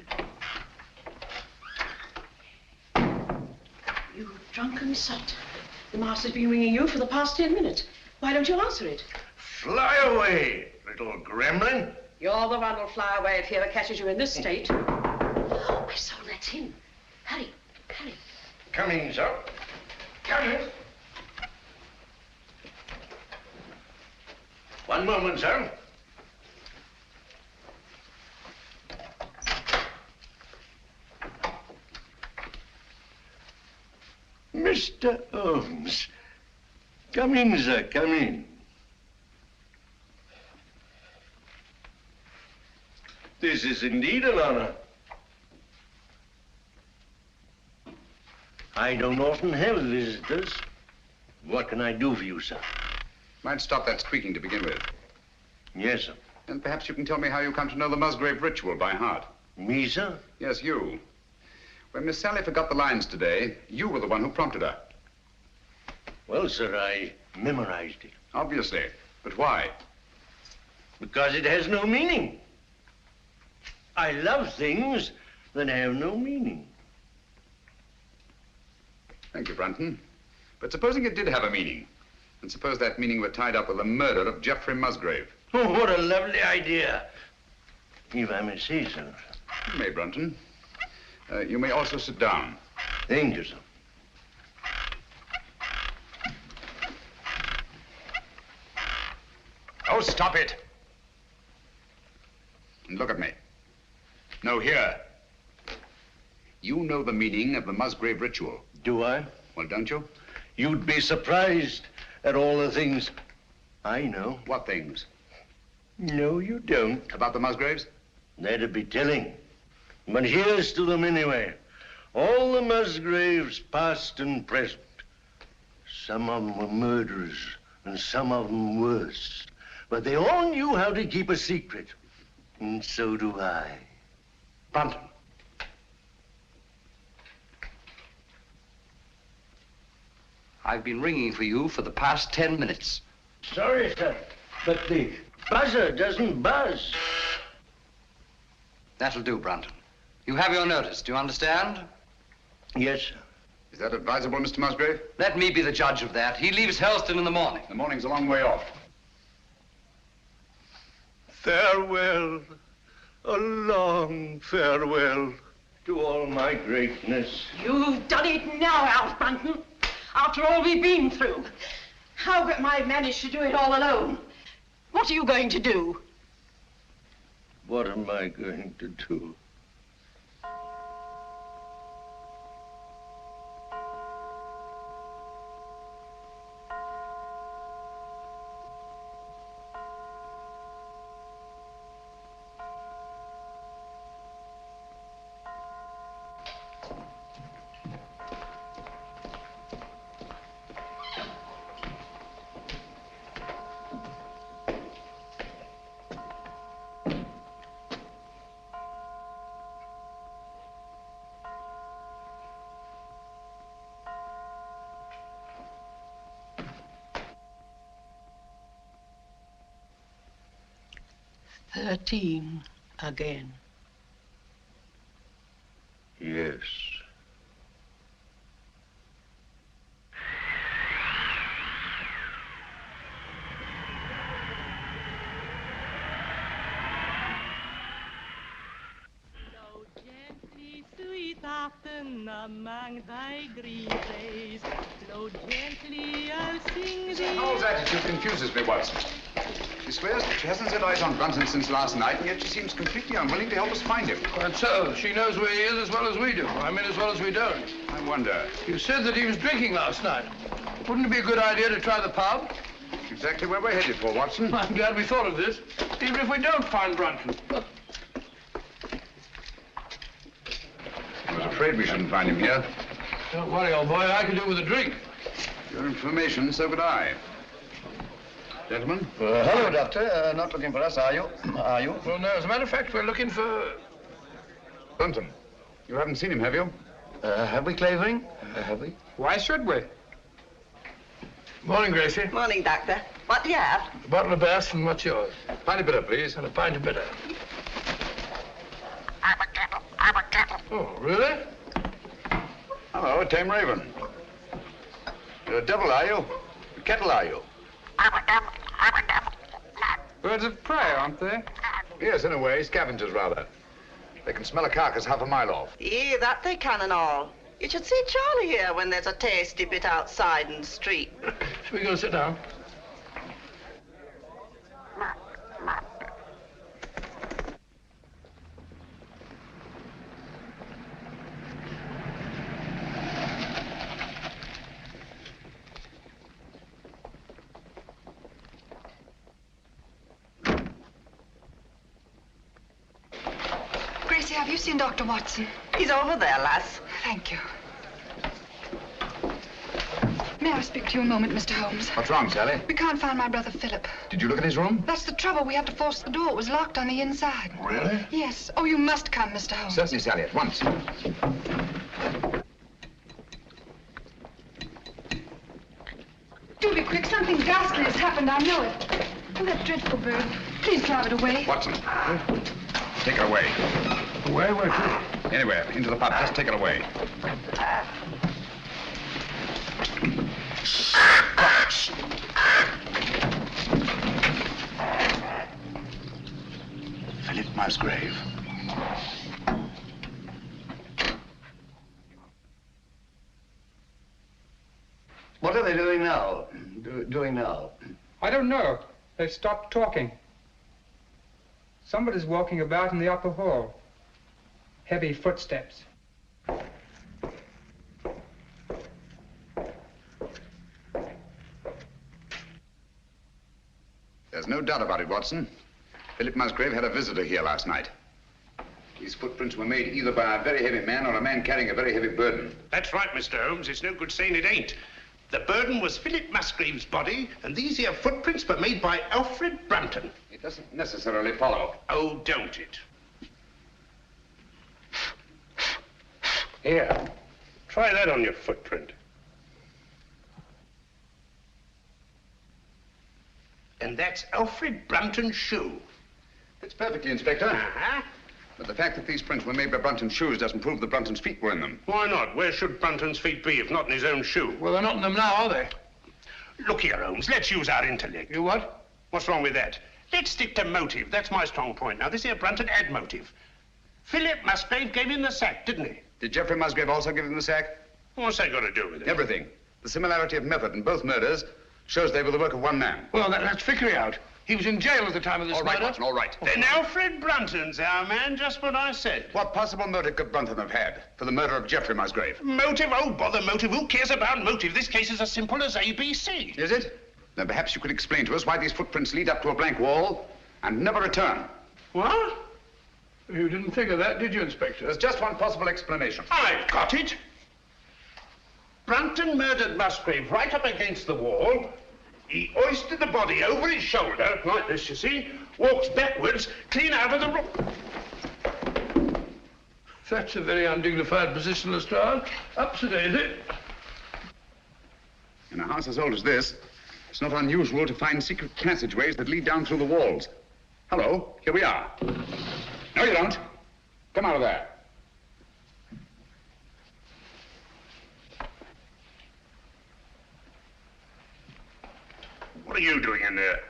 [SPEAKER 1] You drunken sot. The master's been ringing you for the past 10 minutes. Why don't you answer it?
[SPEAKER 2] Fly away, little gremlin.
[SPEAKER 1] You're the one who'll fly away if he ever catches you in this state. Oh, my soul, that's him. Hurry, hurry.
[SPEAKER 2] Coming, sir. Coming. One moment, sir. Mr. Holmes. Come in, sir, come in. This is indeed an honor. I don't often have visitors. What can I do for you, sir?
[SPEAKER 8] Might stop that squeaking to begin with.
[SPEAKER 2] Yes, sir.
[SPEAKER 8] And perhaps you can tell me how you come to know the Musgrave ritual by heart.
[SPEAKER 2] Me, sir?
[SPEAKER 8] Yes, you. When Miss Sally forgot the lines today, you were the one who prompted her.
[SPEAKER 2] Well, sir, I memorized it.
[SPEAKER 8] Obviously. But why?
[SPEAKER 2] Because it has no meaning. I love things that have no meaning.
[SPEAKER 8] Thank you, Brunton. But supposing it did have a meaning, and suppose that meaning were tied up with the murder of Geoffrey Musgrave.
[SPEAKER 2] Oh, what a lovely idea. If I may say so.
[SPEAKER 8] You may, Brunton. You may also sit down.
[SPEAKER 2] Thank you, sir.
[SPEAKER 8] Oh, stop it. And look at me. No, here. You know the meaning of the Musgrave ritual.
[SPEAKER 2] Do I?
[SPEAKER 8] Well, don't you?
[SPEAKER 2] You'd be surprised at all the things I know.
[SPEAKER 8] What things?
[SPEAKER 2] No, you don't.
[SPEAKER 8] About the Musgraves?
[SPEAKER 2] That'd be telling. But here's to them anyway. All the Musgraves, past and present. Some of them were murderers, and some of them worse. But they all knew how to keep a secret. And so do I.
[SPEAKER 13] Brunton. I've been ringing for you for the past 10 minutes.
[SPEAKER 2] Sorry, sir, but the buzzer doesn't buzz.
[SPEAKER 13] That'll do, Brunton. You have your notice, do you understand?
[SPEAKER 2] Yes, sir.
[SPEAKER 8] Is that advisable, Mr. Musgrave?
[SPEAKER 13] Let me be the judge of that. He leaves Helston in the morning.
[SPEAKER 8] The morning's a long way off.
[SPEAKER 2] Farewell, a long farewell to all my greatness.
[SPEAKER 1] You've done it now, Alf Brunton. After all we've been through. How am I managed to do it all alone? What are you going to do?
[SPEAKER 2] What am I going to do?
[SPEAKER 1] "13 again.
[SPEAKER 2] Yes.
[SPEAKER 15] Among thy green days, blow gently, I'll sing
[SPEAKER 8] Miss
[SPEAKER 15] thee.
[SPEAKER 8] Howell's attitude confuses me, Watson. She swears that she hasn't set eyes on Brunton since last night, and yet she seems completely unwilling to help us find him.
[SPEAKER 4] Quite so. She knows where he is as well as we do. I mean, as well as we don't.
[SPEAKER 8] I wonder.
[SPEAKER 4] You said that he was drinking last night. Wouldn't it be a good idea to try the pub?
[SPEAKER 8] Exactly where we're headed for, Watson.
[SPEAKER 4] I'm glad we thought of this, even if we don't find Brunton.
[SPEAKER 8] I was afraid we shouldn't find him here.
[SPEAKER 4] Don't worry, old boy. I can do with a drink.
[SPEAKER 8] Your information, so could I. Gentlemen?
[SPEAKER 3] Hello, Doctor. Not looking for us, are you? Are you?
[SPEAKER 4] Well, no. As a matter of fact, we're looking for...
[SPEAKER 8] Brunton. You haven't seen him, have you?
[SPEAKER 3] Have we, Clavering? Have we?
[SPEAKER 11] Why should we?
[SPEAKER 4] Morning, Gracie.
[SPEAKER 16] Morning, Doctor. What do you have?
[SPEAKER 4] A bottle of Bass, and what's yours? Pint of bitter, please, and a pint of bitter. Oh, really?
[SPEAKER 8] Hello, tame raven. You're a devil, are you? A kettle, are you?
[SPEAKER 11] Birds of prey, aren't they?
[SPEAKER 8] Yes, in a way, scavengers, rather. They can smell a carcass half a mile off.
[SPEAKER 16] Yeah, that they can and all. You should see Charlie here when there's a tasty bit outside in the street.
[SPEAKER 4] Shall we go sit down?
[SPEAKER 6] Gracie, have you seen Dr. Watson?
[SPEAKER 16] He's over there, lass.
[SPEAKER 6] Thank you. May I speak to you a moment, Mr. Holmes?
[SPEAKER 8] What's wrong, Sally?
[SPEAKER 6] We can't find my brother Philip.
[SPEAKER 8] Did you look in his room?
[SPEAKER 6] That's the trouble. We had to force the door. It was locked on the inside.
[SPEAKER 8] Really?
[SPEAKER 6] Yes. Oh, you must come, Mr. Holmes.
[SPEAKER 8] Certainly, Sally, at once.
[SPEAKER 6] Do be quick. Something ghastly has happened. I know it. Oh, that dreadful bird. Please drive it away.
[SPEAKER 8] Watson, take it away.
[SPEAKER 4] Away? Where to?
[SPEAKER 8] Anywhere, into the pub. Just take it away. Philip Musgrave.
[SPEAKER 3] What are they doing now? Doing now?
[SPEAKER 11] I don't know. They stopped talking. Somebody's walking about in the upper hall. Heavy footsteps.
[SPEAKER 8] There's no doubt about it, Watson. Philip Musgrave had a visitor here last night. These footprints were made either by a very heavy man or a man carrying a very heavy burden.
[SPEAKER 10] That's right, Mr. Holmes. It's no good saying it ain't. The burden was Philip Musgrave's body, and these here footprints were made by Alfred Brunton.
[SPEAKER 8] It doesn't necessarily follow.
[SPEAKER 10] Oh, don't it?
[SPEAKER 8] Here.
[SPEAKER 10] Try that on your footprint. And that's Alfred Brunton's shoe.
[SPEAKER 8] It's perfectly, Inspector.
[SPEAKER 10] Uh-huh.
[SPEAKER 8] But the fact that these prints were made by Brunton's shoes doesn't prove that Brunton's feet were in them.
[SPEAKER 10] Why not? Where should Brunton's feet be if not in his own shoe?
[SPEAKER 4] Well, they're not in them now, are they?
[SPEAKER 10] Look here, Holmes. Let's use our intellect.
[SPEAKER 4] You what?
[SPEAKER 10] What's wrong with that? Let's stick to motive. That's my strong point. Now, this here Brunton had motive. Philip Musgrave gave him the sack, didn't he?
[SPEAKER 8] Did Geoffrey Musgrave also give him the sack?
[SPEAKER 10] What's that got to do with it?
[SPEAKER 8] Everything. The similarity of method in both murders shows they were the work of one man.
[SPEAKER 4] Well, that's Vickery out. He was in jail at the time of this
[SPEAKER 8] All right,
[SPEAKER 4] murder.
[SPEAKER 8] Watson, all right.
[SPEAKER 10] Then Alfred Brunton's our man, just what I said.
[SPEAKER 8] What possible motive could Brunton have had for the murder of Geoffrey Musgrave?
[SPEAKER 10] Motive? Oh, bother motive. Who cares about motive? This case is as simple as ABC.
[SPEAKER 8] Is it? Then perhaps you could explain to us why these footprints lead up to a blank wall and never return.
[SPEAKER 10] What?
[SPEAKER 4] You didn't think of that, did you, Inspector?
[SPEAKER 8] There's just one possible explanation.
[SPEAKER 10] I've got it. Brunton murdered Musgrave right up against the wall. He hoisted the body over his shoulder, like this, you see, walks backwards, clean out of the room.
[SPEAKER 4] That's a very undignified position, Lestrade. Up to date, is it?
[SPEAKER 8] In a house as old as this, it's not unusual to find secret passageways that lead down through the walls. Hello, here we are. No, you don't. Come out of there.
[SPEAKER 10] What are you doing in there?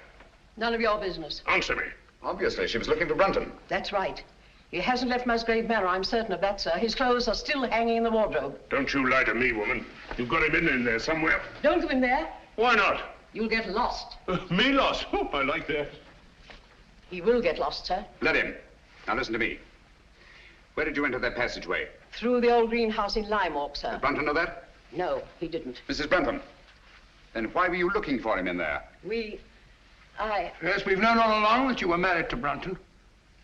[SPEAKER 1] None of your business.
[SPEAKER 10] Answer me.
[SPEAKER 8] Obviously, she was looking for Brunton.
[SPEAKER 1] That's right. He hasn't left Musgrave Manor, I'm certain of that, sir. His clothes are still hanging in the wardrobe.
[SPEAKER 10] Don't you lie to me, woman. You've got him in there somewhere.
[SPEAKER 1] Don't go in there.
[SPEAKER 10] Why not?
[SPEAKER 1] You'll get lost.
[SPEAKER 10] Me lost? Oh, I like that.
[SPEAKER 1] He will get lost, sir.
[SPEAKER 8] Let him. Now listen to me. Where did you enter that passageway?
[SPEAKER 1] Through the old greenhouse in Lime Walk, sir.
[SPEAKER 8] Did Brunton know that?
[SPEAKER 1] No, he didn't.
[SPEAKER 8] Mrs. Brunton, then why were you looking for him in there?
[SPEAKER 4] Yes, we've known all along that you were married to Brunton.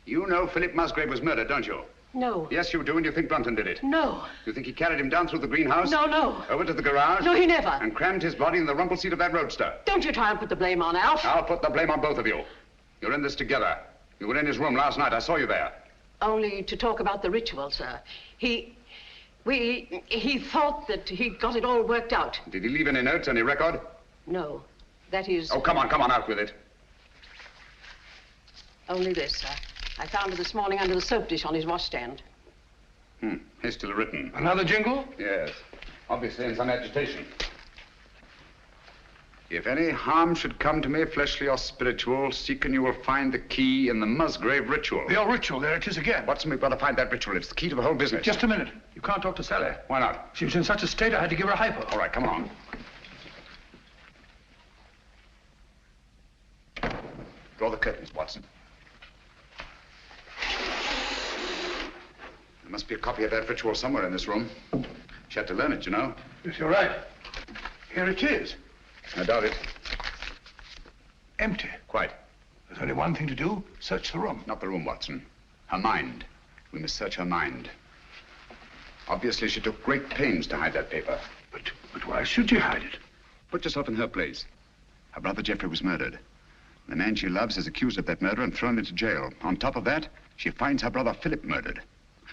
[SPEAKER 8] You know Philip Musgrave was murdered, don't you?
[SPEAKER 1] No.
[SPEAKER 8] Yes, you do, and you think Brunton did it?
[SPEAKER 1] No.
[SPEAKER 8] You think he carried him down through the greenhouse?
[SPEAKER 1] No.
[SPEAKER 8] Over to the garage?
[SPEAKER 1] No, he never.
[SPEAKER 8] And crammed his body in the rumble seat of that roadster?
[SPEAKER 1] Don't you try and put the blame on Alf.
[SPEAKER 8] I'll put the blame on both of you. You're in this together. You were in his room last night. I saw you there.
[SPEAKER 1] Only to talk about the ritual, sir. He thought that he got it all worked out.
[SPEAKER 8] Did he leave any notes, any record?
[SPEAKER 17] No. That is...
[SPEAKER 8] Oh, come on, out with it.
[SPEAKER 17] Only this, sir. I found it this morning under the soap dish on his washstand.
[SPEAKER 8] Hastily written.
[SPEAKER 4] Another jingle?
[SPEAKER 8] Yes. Obviously in some agitation. If any harm should come to me, fleshly or spiritual, seek and you will find the key in the Musgrave ritual.
[SPEAKER 4] The old ritual, there it is again.
[SPEAKER 8] Watson, we've got to find that ritual. It's the key to the whole business.
[SPEAKER 4] Just a minute. You can't talk to Sally.
[SPEAKER 8] Why not?
[SPEAKER 4] She was in such a state I had to give her a hypo.
[SPEAKER 8] All right, come on. Draw the curtains, Watson. There must be a copy of that ritual somewhere in this room. She had to learn it, you know.
[SPEAKER 4] Yes, you're right. Here it is.
[SPEAKER 8] I doubt it.
[SPEAKER 4] Empty.
[SPEAKER 8] Quite.
[SPEAKER 4] There's only one thing to do. Search the room.
[SPEAKER 8] Not the room, Watson. Her mind. We must search her mind. Obviously, she took great pains to hide that paper.
[SPEAKER 4] But why should she hide it?
[SPEAKER 8] Put yourself in her place. Her brother Jeffrey was murdered. The man she loves is accused of that murder and thrown into jail. On top of that, she finds her brother Philip murdered.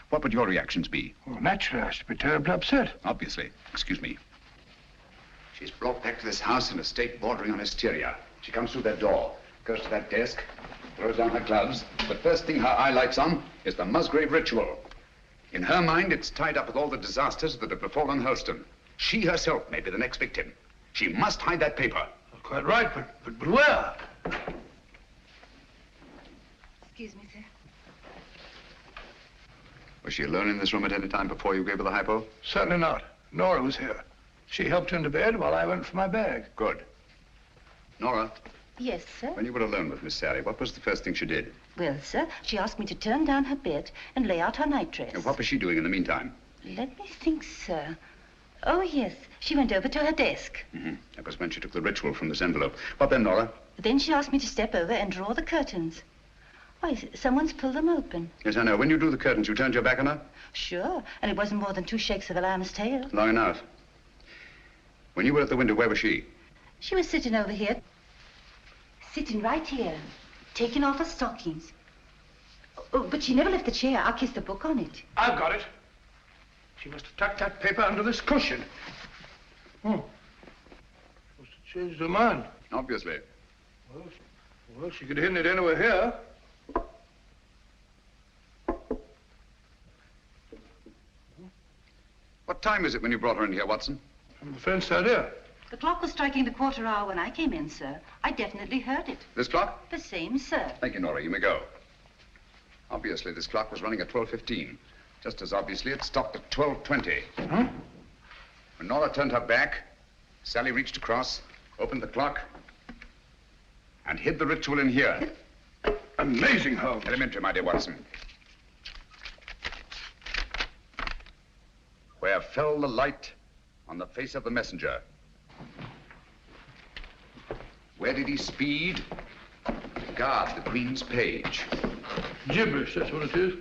[SPEAKER 8] What would your reactions be?
[SPEAKER 4] Well, naturally, I should be terribly upset.
[SPEAKER 8] Obviously. Excuse me. She's brought back to this house in a state bordering on hysteria. She comes through that door, goes to that desk, throws down her gloves. The first thing her eye lights on is the Musgrave ritual. In her mind, it's tied up with all the disasters that have befallen Hurlstone. She herself may be the next victim. She must hide that paper.
[SPEAKER 4] Quite right, but where?
[SPEAKER 18] Excuse me, sir.
[SPEAKER 8] Was she alone in this room at any time before you gave her the hypo?
[SPEAKER 4] Certainly not. Nora was here. She helped her into bed while I went for my bag.
[SPEAKER 8] Good. Nora,
[SPEAKER 18] Yes, sir.
[SPEAKER 8] when you were alone with Miss Sally, what was the first thing she did?
[SPEAKER 18] Well, sir, she asked me to turn down her bed and lay out her nightdress.
[SPEAKER 8] And what was she doing in the meantime?
[SPEAKER 18] Let me think, sir. Oh, yes. She went over to her desk.
[SPEAKER 8] That was when she took the ritual from this envelope. What then, Nora?
[SPEAKER 18] Then she asked me to step over and draw the curtains. Why, someone's pulled them open.
[SPEAKER 8] Yes, I know. When you drew the curtains, you turned your back on her?
[SPEAKER 18] Sure, and it wasn't more than 2 shakes of a lamb's tail.
[SPEAKER 8] Long enough. When you were at the window, where was she?
[SPEAKER 18] She was sitting over here. Sitting right here, taking off her stockings. Oh, but she never left the chair. I kissed the book on it.
[SPEAKER 4] I've got it. She must have tucked that paper under this cushion. Must have changed her mind.
[SPEAKER 8] Obviously.
[SPEAKER 4] Well, she could have hidden it anywhere here.
[SPEAKER 8] What time is it when you brought her in here, Watson?
[SPEAKER 4] I'm fenced out here.
[SPEAKER 18] The clock was striking the 1/4 hour when I came in, sir. I definitely heard it.
[SPEAKER 8] This clock?
[SPEAKER 18] The same, sir.
[SPEAKER 8] Thank you, Nora. You may go. Obviously, this clock was running at 12:15. Just as obviously, it stopped at 12:20. When Nora turned her back, Sally reached across, opened the clock, and hid the ritual in here.
[SPEAKER 4] Amazing, Holmes.
[SPEAKER 8] Elementary, my dear Watson. Where fell the light on the face of the messenger? Where did he speed to guard the Queen's page?
[SPEAKER 4] Gibberish, that's what it is.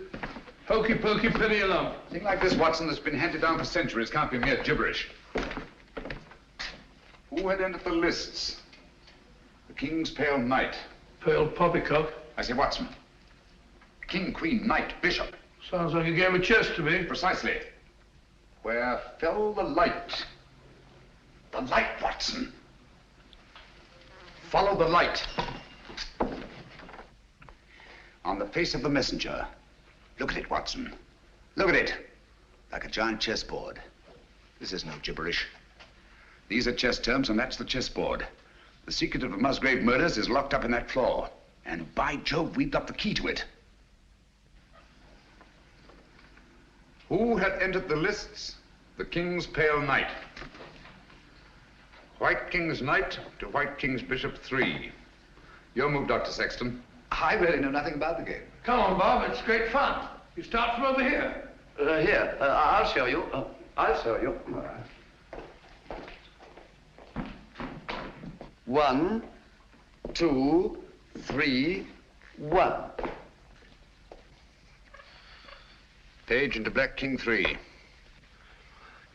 [SPEAKER 4] Hokey pokey penny a lump.
[SPEAKER 8] A thing like this, Watson, that's been handed down for centuries can't be mere gibberish. Who had entered the lists? The King's Pale Knight.
[SPEAKER 4] Pale poppycock.
[SPEAKER 8] I say, Watson. King, Queen, Knight, Bishop.
[SPEAKER 4] Sounds like a game of chess to me.
[SPEAKER 8] Precisely. Where fell the light? The light, Watson. Follow the light. On the face of the messenger. Look at it, Watson. Look at it. Like a giant chessboard. This is no gibberish. These are chess terms, and that's the chessboard. The secret of the Musgrave murders is locked up in that floor. And by Jove, we've got the key to it. Who had entered the lists? The King's Pale Knight. White King's Knight to White King's Bishop 3. Your move, Dr. Sexton.
[SPEAKER 3] I really know nothing about the game.
[SPEAKER 4] Come on, Bob. It's great fun. You start from over here.
[SPEAKER 3] Here, I'll show you. I'll show you. 1, 2, 3, 1.
[SPEAKER 8] Page into Black King 3.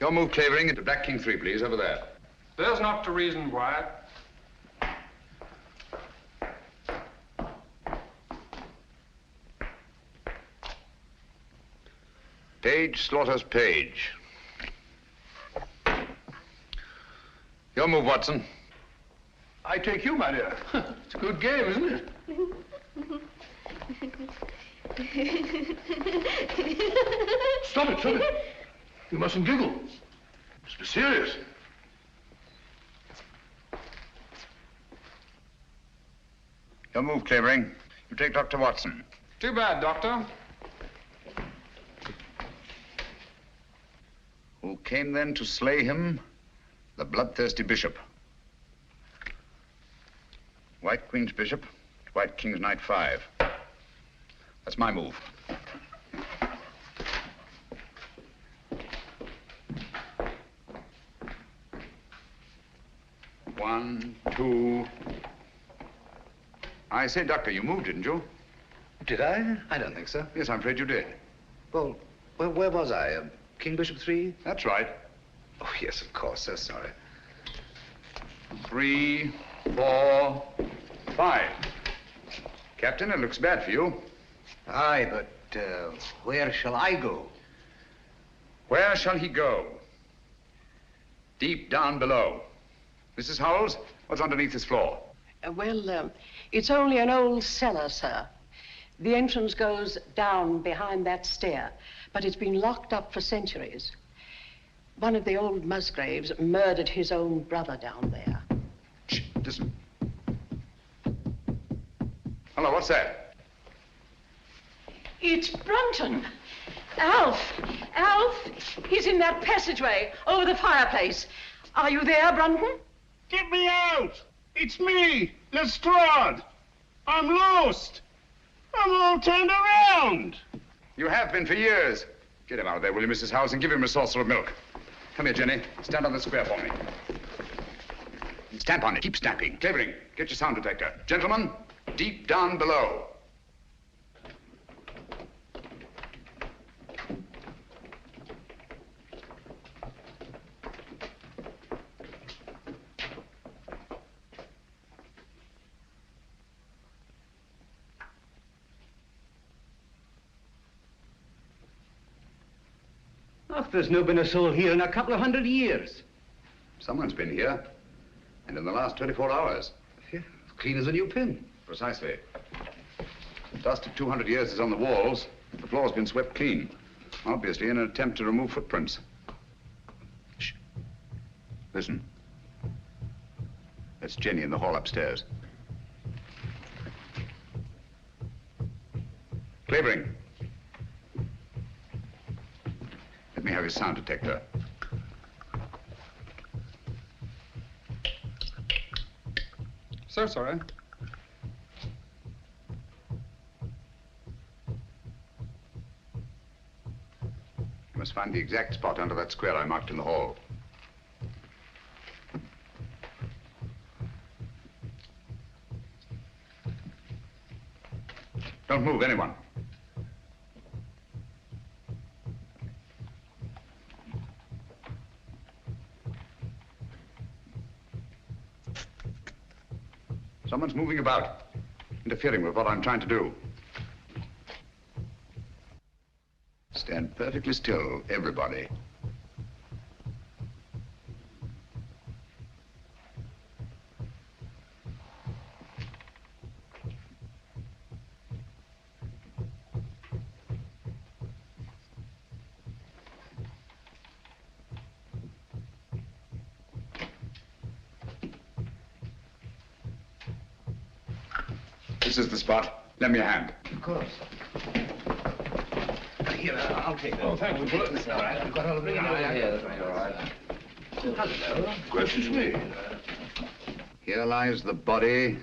[SPEAKER 8] Your move, Clavering, into Black King 3, please, over there.
[SPEAKER 11] There's not to reason why.
[SPEAKER 8] Page slaughters Page. Your move, Watson.
[SPEAKER 4] I take you, my dear. It's a good game, isn't it? Stop it, stop it. You mustn't giggle. Must be serious.
[SPEAKER 8] Your move, Clavering. You take Dr. Watson.
[SPEAKER 11] Too bad, Doctor.
[SPEAKER 8] Who came then to slay him? The bloodthirsty bishop. White Queen's bishop, White King's knight 5. That's my move. One, two. I say, Doctor, you moved, didn't you?
[SPEAKER 3] Did I? I don't think so.
[SPEAKER 8] Yes, I'm afraid you did.
[SPEAKER 3] Well, where was I? King Bishop 3?
[SPEAKER 8] That's right.
[SPEAKER 3] Oh, yes, of course. So sorry.
[SPEAKER 8] 3, 4, 5. Captain, it looks bad for you.
[SPEAKER 3] Aye, but where shall I go?
[SPEAKER 8] Where shall he go? Deep down below. Mrs. Howells, what's underneath this floor?
[SPEAKER 17] It's only an old cellar, sir. The entrance goes down behind that stair, but it's been locked up for centuries. One of the old Musgraves murdered his own brother down there.
[SPEAKER 8] Shh, listen. Hello, what's that?
[SPEAKER 17] It's Brunton. Alf! Alf! He's in that passageway over the fireplace. Are you there, Brunton?
[SPEAKER 10] Get me out! It's me, Lestrade. I'm lost. I'm all turned around.
[SPEAKER 8] You have been for years. Get him out of there, will you, Mrs. Howells, and give him a saucer of milk. Come here, Jenny. Stand on the square for me. Stamp on it. Keep stamping. Clavering, get your sound detector. Gentlemen, deep down below.
[SPEAKER 3] There's no been a soul here in a couple of 100 years.
[SPEAKER 8] Someone's been here, and in the last 24 hours.
[SPEAKER 3] Yeah, clean as a new pin.
[SPEAKER 8] Precisely. The dust of 200 years is on the walls. The floor's been swept clean. Obviously in an attempt to remove footprints. Shh. Listen. That's Jenny in the hall upstairs. Clavering. Let me have his sound detector.
[SPEAKER 11] So sorry.
[SPEAKER 8] You must find the exact spot under that square I marked in the hall. Don't move, anyone. Someone's moving about, interfering with what I'm trying to do. Stand perfectly still, everybody. This is the spot. Lend me a hand.
[SPEAKER 3] Of course. Here, I'll take that.
[SPEAKER 4] Oh, thank you.
[SPEAKER 3] That's all right. I've got all of it.
[SPEAKER 13] Yeah, that's all right.
[SPEAKER 3] Hello.
[SPEAKER 4] Gracious me.
[SPEAKER 8] Here lies the body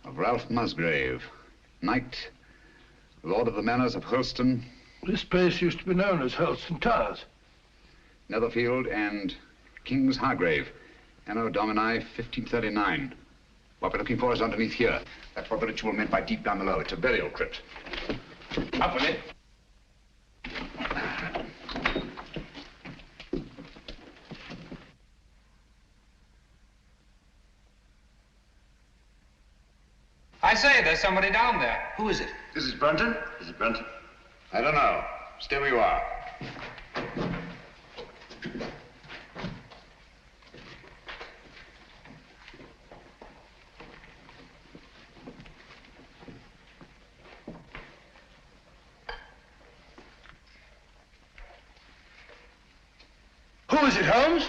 [SPEAKER 8] of Ralph Musgrave, knight, lord of the manors of Holston.
[SPEAKER 4] This place used to be known as Holston Towers.
[SPEAKER 8] Netherfield, and King's Hargrave, Anno Domini 1539. What we're looking for is underneath here. That's what the ritual meant by deep down below. It's a burial crypt. Up with it.
[SPEAKER 11] I say, there's somebody down there.
[SPEAKER 3] Who is it?
[SPEAKER 8] This is Brunton? Is it Brunton? I don't know. Stay where you are.
[SPEAKER 4] Who is it, Holmes?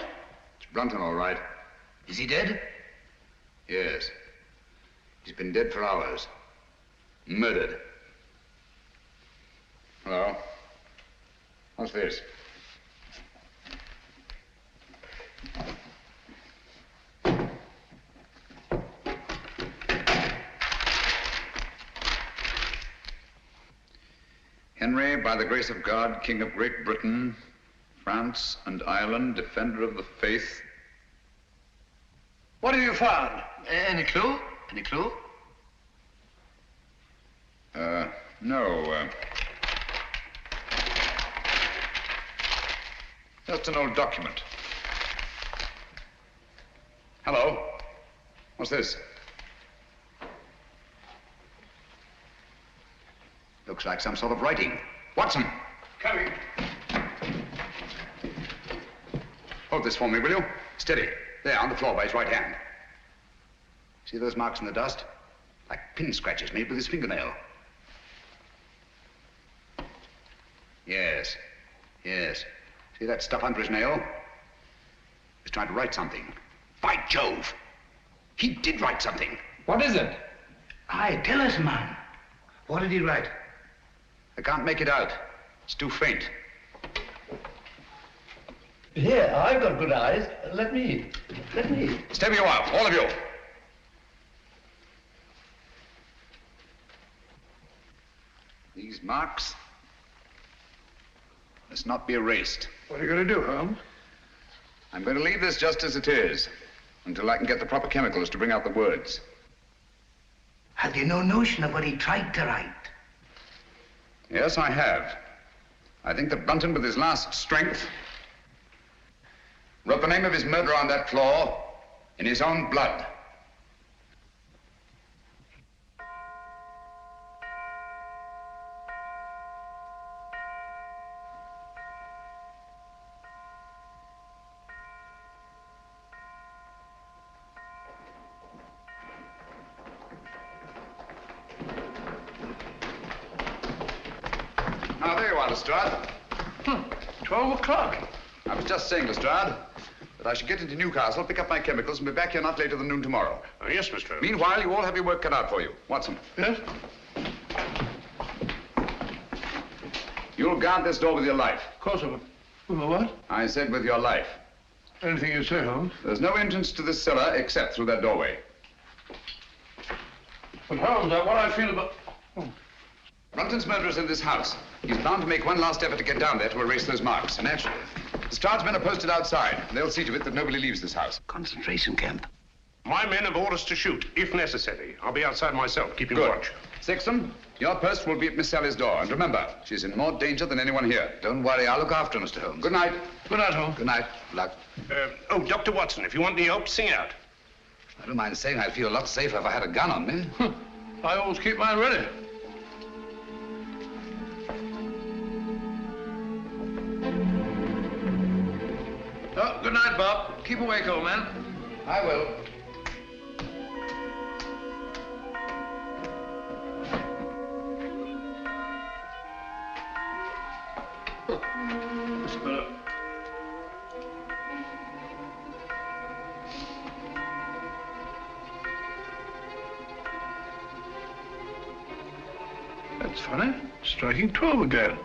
[SPEAKER 8] It's Brunton, all right.
[SPEAKER 3] Is he dead?
[SPEAKER 8] Yes. He's been dead for hours. Murdered. Hello. What's this? Henry, by the grace of God, King of Great Britain, France and Ireland, defender of the faith.
[SPEAKER 4] What have you found?
[SPEAKER 3] Any clue? Any clue?
[SPEAKER 8] No. Just an old document. Hello. What's this? Looks like some sort of writing. Watson!
[SPEAKER 4] Coming.
[SPEAKER 8] Hold this for me, will you? Steady. There, on the floor by his right hand. See those marks in the dust? Like pin scratches made with his fingernail. Yes. Yes. See that stuff under his nail? He's trying to write something. By Jove! He did write something.
[SPEAKER 11] What is it?
[SPEAKER 3] Aye, tell us, man. What did he write?
[SPEAKER 8] I can't make it out. It's too faint.
[SPEAKER 9] Here, I've got good eyes. Let me.
[SPEAKER 8] Step you out, all of you. These marks must not be erased.
[SPEAKER 4] What are you going to do, Holmes?
[SPEAKER 8] I'm going to leave this just as it is until I can get the proper chemicals to bring out the words.
[SPEAKER 3] Have you no notion of what he tried to write?
[SPEAKER 8] Yes, I have. I think that Brunton, with his last strength, wrote the name of his murderer on that floor in his own blood. Now, there you are, Lestrade.
[SPEAKER 4] 12 o'clock.
[SPEAKER 8] I was just saying, Lestrade, that I should get into Newcastle, pick up my chemicals, and be back here not later than noon tomorrow.
[SPEAKER 10] Yes, Mr. Holmes.
[SPEAKER 8] Meanwhile, you all have your work cut out for you. Watson.
[SPEAKER 4] Yes?
[SPEAKER 8] You'll guard this door with your life.
[SPEAKER 4] Of course I will. With my what?
[SPEAKER 8] I said with your life.
[SPEAKER 4] Anything you say, Holmes.
[SPEAKER 8] There's no entrance to this cellar except through that doorway.
[SPEAKER 4] But Holmes, what I feel about...
[SPEAKER 8] Brunton's murderer's in this house. He's bound to make one last effort to get down there to erase those marks. Naturally. Lestrade's men are posted outside. They'll see to it that nobody leaves this house.
[SPEAKER 3] Concentration camp.
[SPEAKER 10] My men have orders to shoot, if necessary. I'll be outside myself, keeping watch.
[SPEAKER 8] Sexton, your post will be at Miss Sally's door. And remember, she's in more danger than anyone here.
[SPEAKER 3] Don't worry, I'll look after her, Mr. Holmes.
[SPEAKER 8] Good night.
[SPEAKER 4] Good night, Holmes.
[SPEAKER 3] Good night. Luck.
[SPEAKER 10] Oh, Dr. Watson, if you want any help, sing out.
[SPEAKER 3] I don't mind saying I'd feel a lot safer if I had a gun on me.
[SPEAKER 4] I always keep mine ready. Oh, good night, Bob. Keep awake, old man.
[SPEAKER 3] I will.
[SPEAKER 4] That's better. That's funny. Striking 12 again.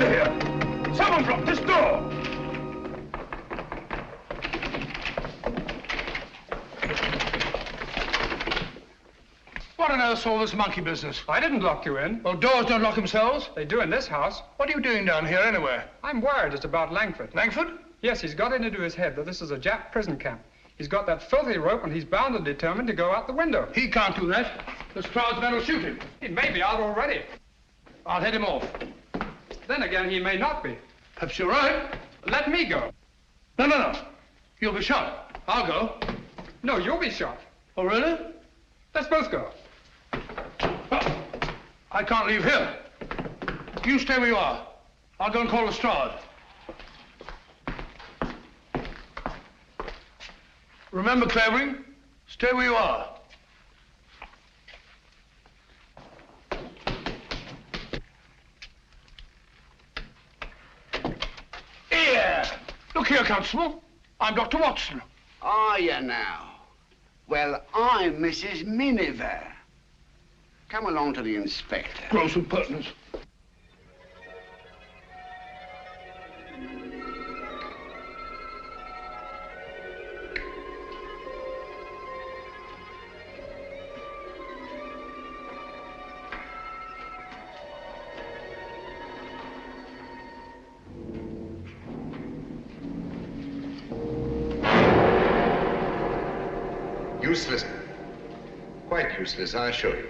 [SPEAKER 4] out of here! Someone block this door! What on earth's all this monkey business?
[SPEAKER 11] I didn't lock you in.
[SPEAKER 4] Well, doors don't lock themselves.
[SPEAKER 11] They do in this house.
[SPEAKER 4] What are you doing down here anyway?
[SPEAKER 11] I'm worried it's about Langford.
[SPEAKER 4] Langford?
[SPEAKER 11] Yes, he's got it into his head that this is a Jap prison camp. He's got that filthy rope and he's bound and determined to go out the window.
[SPEAKER 4] He can't do that. The Stroud's men will shoot him.
[SPEAKER 11] He may be out already.
[SPEAKER 4] I'll head him off.
[SPEAKER 11] Then again, he may not be.
[SPEAKER 4] Perhaps you're right.
[SPEAKER 11] Let me go.
[SPEAKER 4] No. You'll be shot. I'll go.
[SPEAKER 11] No, you'll be shot.
[SPEAKER 4] Oh, really?
[SPEAKER 11] Let's both go.
[SPEAKER 4] Oh, I can't leave here. You stay where you are. I'll go and call the Stroud. Remember, Clavering, stay where you are. Here! Look here, Constable. I'm Dr. Watson.
[SPEAKER 5] Are you now? Well, I'm Mrs. Miniver. Come along to the inspector.
[SPEAKER 4] Gross impertinence.
[SPEAKER 8] Useless. Quite useless, I assure you.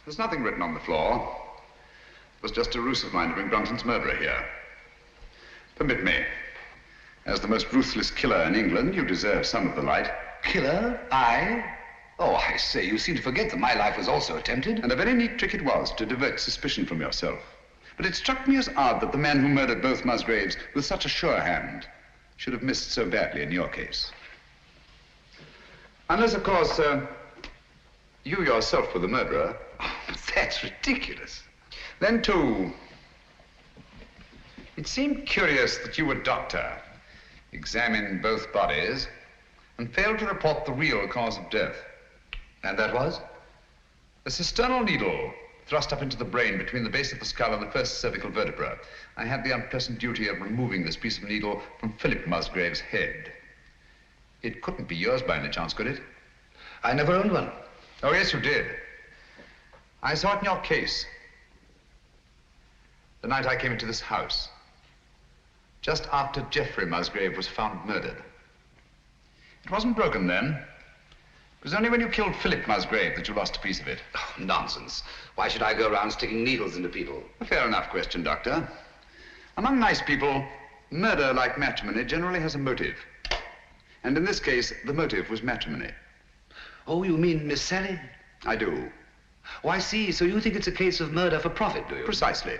[SPEAKER 8] There's nothing written on the floor. It was just a ruse of mine to bring Brunton's murderer here. Permit me. As the most ruthless killer in England, you deserve some of the light.
[SPEAKER 19] Killer? I? Oh, I say, you seem to forget that my life was also attempted.
[SPEAKER 8] And a very neat trick it was to divert suspicion from yourself. But it struck me as odd that the man who murdered both Musgraves with such a sure hand should have missed so badly in your case. Unless, of course, you yourself were the murderer.
[SPEAKER 19] Oh, that's ridiculous.
[SPEAKER 8] Then, too, it seemed curious that you, a doctor, examined both bodies and failed to report the real cause of death.
[SPEAKER 19] And that was?
[SPEAKER 8] A cisternal needle thrust up into the brain between the base of the skull and the first cervical vertebra. I had the unpleasant duty of removing this piece of needle from Philip Musgrave's head. It couldn't be yours by any chance, could it?
[SPEAKER 19] I never owned one.
[SPEAKER 8] Oh, yes, you did. I saw it in your case. The night I came into this house. Just after Geoffrey Musgrave was found murdered. It wasn't broken then. It was only when you killed Philip Musgrave that you lost a piece of it.
[SPEAKER 19] Oh, nonsense. Why should I go around sticking needles into people?
[SPEAKER 8] A fair enough question, Doctor. Among nice people, murder, like matrimony, generally has a motive. And in this case, the motive was matrimony.
[SPEAKER 19] Oh, you mean Miss Sally?
[SPEAKER 8] I do.
[SPEAKER 19] Oh, I see. So you think it's a case of murder for profit, do you?
[SPEAKER 8] Precisely.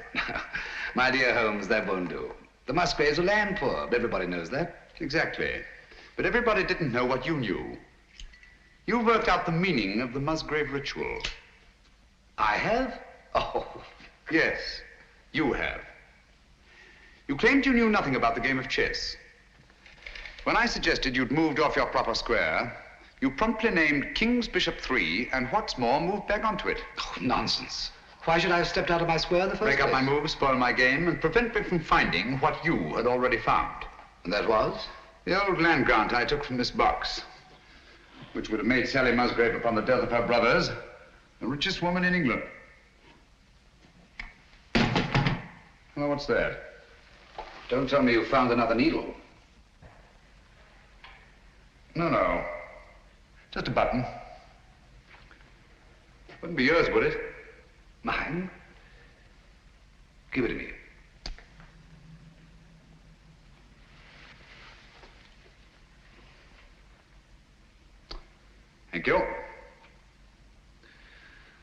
[SPEAKER 19] My dear Holmes, that won't do. The Musgraves are land poor, but everybody knows that.
[SPEAKER 8] Exactly. But everybody didn't know what you knew. You worked out the meaning of the Musgrave ritual.
[SPEAKER 19] I have? Oh.
[SPEAKER 8] Yes, you have. You claimed you knew nothing about the game of chess. When I suggested you'd moved off your proper square, you promptly named King's Bishop 3, and what's more, moved back onto it.
[SPEAKER 19] Oh, nonsense. Why should I have stepped out of my square in the first place?
[SPEAKER 8] Break up my move, spoil my game, and prevent me from finding what you had already found.
[SPEAKER 19] And that was?
[SPEAKER 8] The old land grant I took from Miss Box, which would have made Sally Musgrave, upon the death of her brothers, the richest woman in England. Well, what's that?
[SPEAKER 19] Don't tell me you found another needle.
[SPEAKER 8] No. Just a button. Wouldn't be yours, would it?
[SPEAKER 19] Mine? Give it to me.
[SPEAKER 8] Thank you.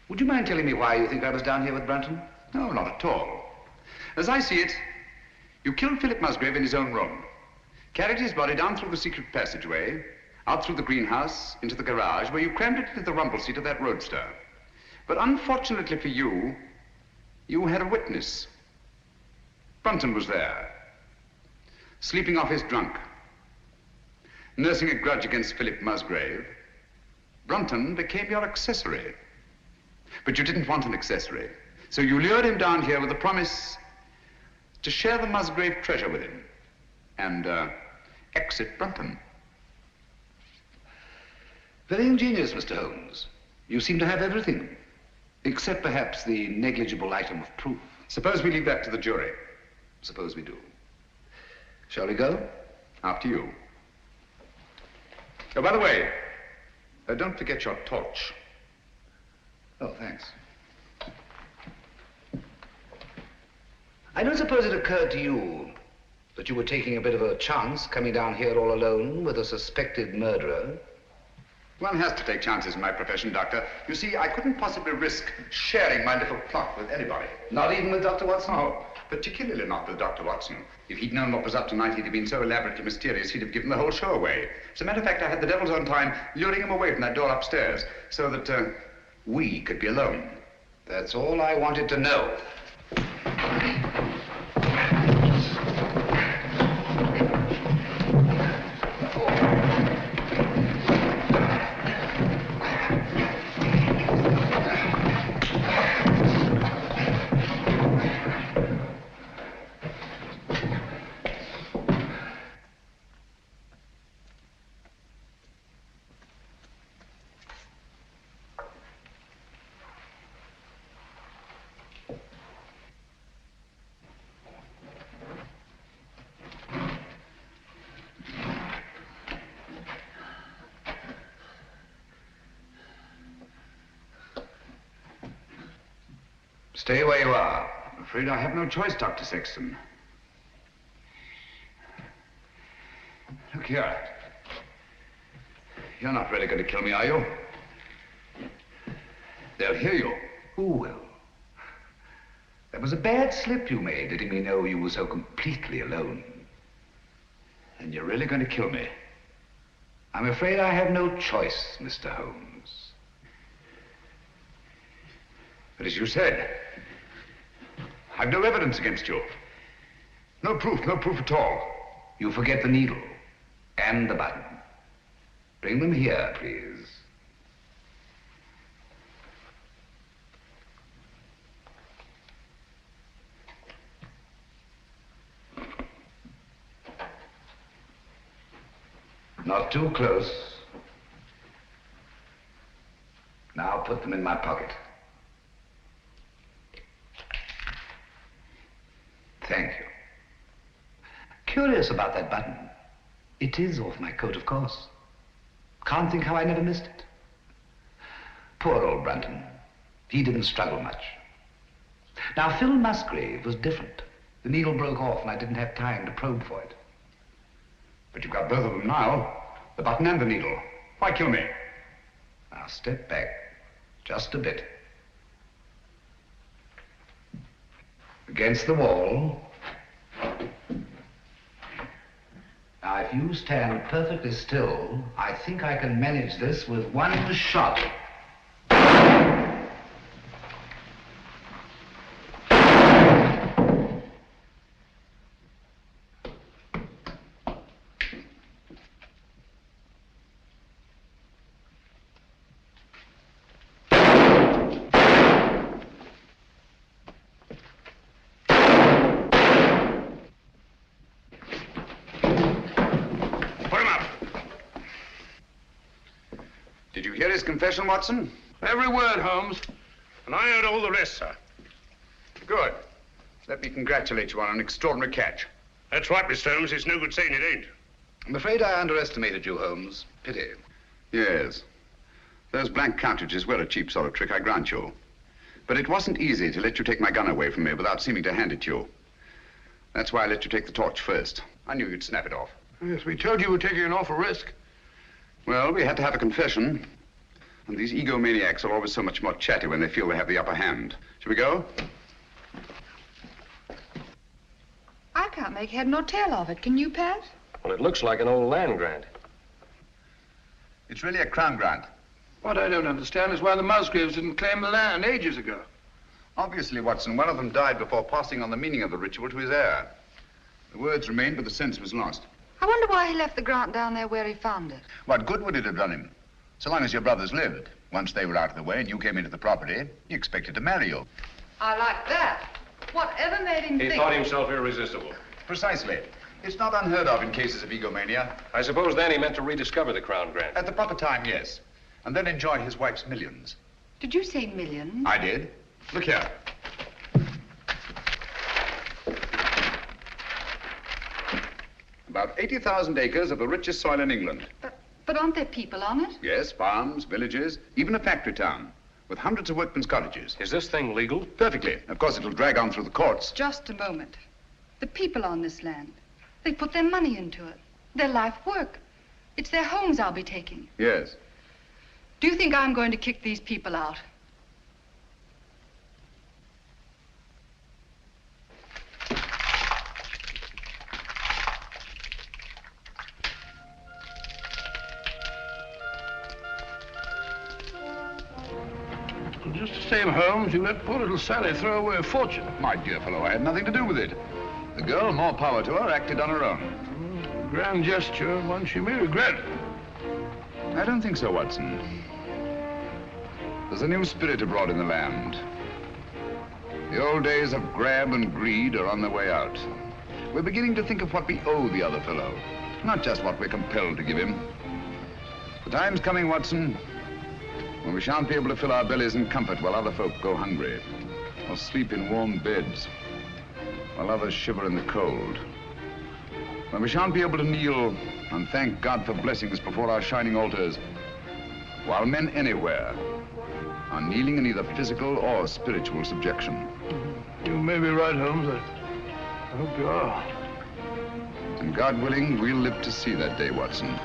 [SPEAKER 19] Would you mind telling me why you think I was down here with Brunton?
[SPEAKER 8] No, not at all. As I see it, you killed Philip Musgrave in his own room, carried his body down through the secret passageway, out through the greenhouse, into the garage, where you crammed it into the rumble seat of that roadster. But unfortunately for you, you had a witness. Brunton was there, sleeping off his drunk, nursing a grudge against Philip Musgrave. Brunton became your accessory. But you didn't want an accessory. So you lured him down here with the promise to share the Musgrave treasure with him and exit Brunton.
[SPEAKER 19] Very ingenious, Mr. Holmes. You seem to have everything, except perhaps the negligible item of proof.
[SPEAKER 8] Suppose we leave that to the jury.
[SPEAKER 19] Suppose we do. Shall we go?
[SPEAKER 8] After you. Oh, by the way, don't forget your torch.
[SPEAKER 19] Oh, thanks. I don't suppose it occurred to you that you were taking a bit of a chance coming down here all alone with a suspected murderer?
[SPEAKER 8] One has to take chances in my profession, Doctor. You see, I couldn't possibly risk sharing my little plot with anybody.
[SPEAKER 19] Not even with Dr. Watson?
[SPEAKER 8] No, particularly not with Dr. Watson. If he'd known what was up tonight, he'd have been so elaborately mysterious, he'd have given the whole show away. As a matter of fact, I had the devil's own time luring him away from that door upstairs so that we could be alone.
[SPEAKER 19] That's all I wanted to know.
[SPEAKER 8] Stay where you are. I'm afraid I have no choice, Dr. Sexton. Look here. You're not really going to kill me, are you? They'll hear you.
[SPEAKER 19] Who will? That was a bad slip you made, letting me know you were so completely alone.
[SPEAKER 8] And you're really going to kill me?
[SPEAKER 19] I'm afraid I have no choice, Mr. Holmes.
[SPEAKER 8] But as you said, I've no evidence against you. No proof at all.
[SPEAKER 19] You forget the needle and the button. Bring them here, please. Not too close. Now put them in my pocket. Thank you. Curious about that button. It is off my coat, of course. Can't think how I never missed it. Poor old Brunton. He didn't struggle much. Now, Phil Musgrave was different. The needle broke off and I didn't have time to probe for it.
[SPEAKER 8] But you've got both of them now. The button and the needle. Why kill me?
[SPEAKER 19] Now, step back. Just a bit. Against the wall. Now, if you stand perfectly still, I think I can manage this with one shot.
[SPEAKER 8] Did you hear his confession, Watson?
[SPEAKER 4] Every word, Holmes.
[SPEAKER 10] And I heard all the rest, sir.
[SPEAKER 8] Good. Let me congratulate you on an extraordinary catch.
[SPEAKER 10] That's right, Mr. Holmes. It's no good saying it ain't.
[SPEAKER 19] I'm afraid I underestimated you, Holmes. Pity.
[SPEAKER 8] Yes. Those blank cartridges were a cheap sort of trick, I grant you. But it wasn't easy to let you take my gun away from me without seeming to hand it to you. That's why I let you take the torch first. I knew you'd snap it off.
[SPEAKER 4] Yes, we told you we were taking an awful risk.
[SPEAKER 8] Well, we had to have a confession. And these egomaniacs are always so much more chatty when they feel they have the upper hand. Shall we go?
[SPEAKER 6] I can't make head nor tail of it. Can you, Pat?
[SPEAKER 12] Well, it looks like an old land grant.
[SPEAKER 8] It's really a crown grant.
[SPEAKER 4] What I don't understand is why the Musgraves didn't claim the land ages ago.
[SPEAKER 8] Obviously, Watson, one of them died before passing on the meaning of the ritual to his heir. The words remained, but the sense was lost.
[SPEAKER 6] I wonder why he left the grant down there where he found it.
[SPEAKER 8] What good would it have done him? So long as your brothers lived. Once they were out of the way and you came into the property, he expected to marry you.
[SPEAKER 6] I like that. Whatever made him
[SPEAKER 12] He
[SPEAKER 6] think...
[SPEAKER 12] thought himself irresistible.
[SPEAKER 8] Precisely. It's not unheard of in cases of egomania.
[SPEAKER 12] I suppose then he meant to rediscover the crown grant.
[SPEAKER 8] At the proper time, yes. And then enjoy his wife's millions.
[SPEAKER 6] Did you say millions?
[SPEAKER 8] I did. Look here. About 80,000 acres of the richest soil in England.
[SPEAKER 6] But aren't there people on it?
[SPEAKER 8] Yes, farms, villages, even a factory town, with hundreds of workmen's cottages.
[SPEAKER 12] Is this thing legal?
[SPEAKER 8] Perfectly. Of course, it'll drag on through the courts.
[SPEAKER 6] Just a moment. The people on this land, they put their money into it, their life work. It's their homes I'll be taking.
[SPEAKER 8] Yes.
[SPEAKER 6] Do you think I'm going to kick these people out?
[SPEAKER 4] Just the same, Holmes, you let poor little Sally throw away a fortune.
[SPEAKER 8] My dear fellow, I had nothing to do with it. The girl, more power to her, acted on her own.
[SPEAKER 4] Grand gesture, one she may regret.
[SPEAKER 8] I don't think so, Watson. There's a new spirit abroad in the land. The old days of grab and greed are on their way out. We're beginning to think of what we owe the other fellow, not just what we're compelled to give him. The time's coming, Watson, when we shan't be able to fill our bellies in comfort while other folk go hungry, or sleep in warm beds, while others shiver in the cold. When we shan't be able to kneel and thank God for blessings before our shining altars, while men anywhere are kneeling in either physical or spiritual subjection.
[SPEAKER 4] You may be right, Holmes. I hope you are.
[SPEAKER 8] And God willing, we'll live to see that day, Watson.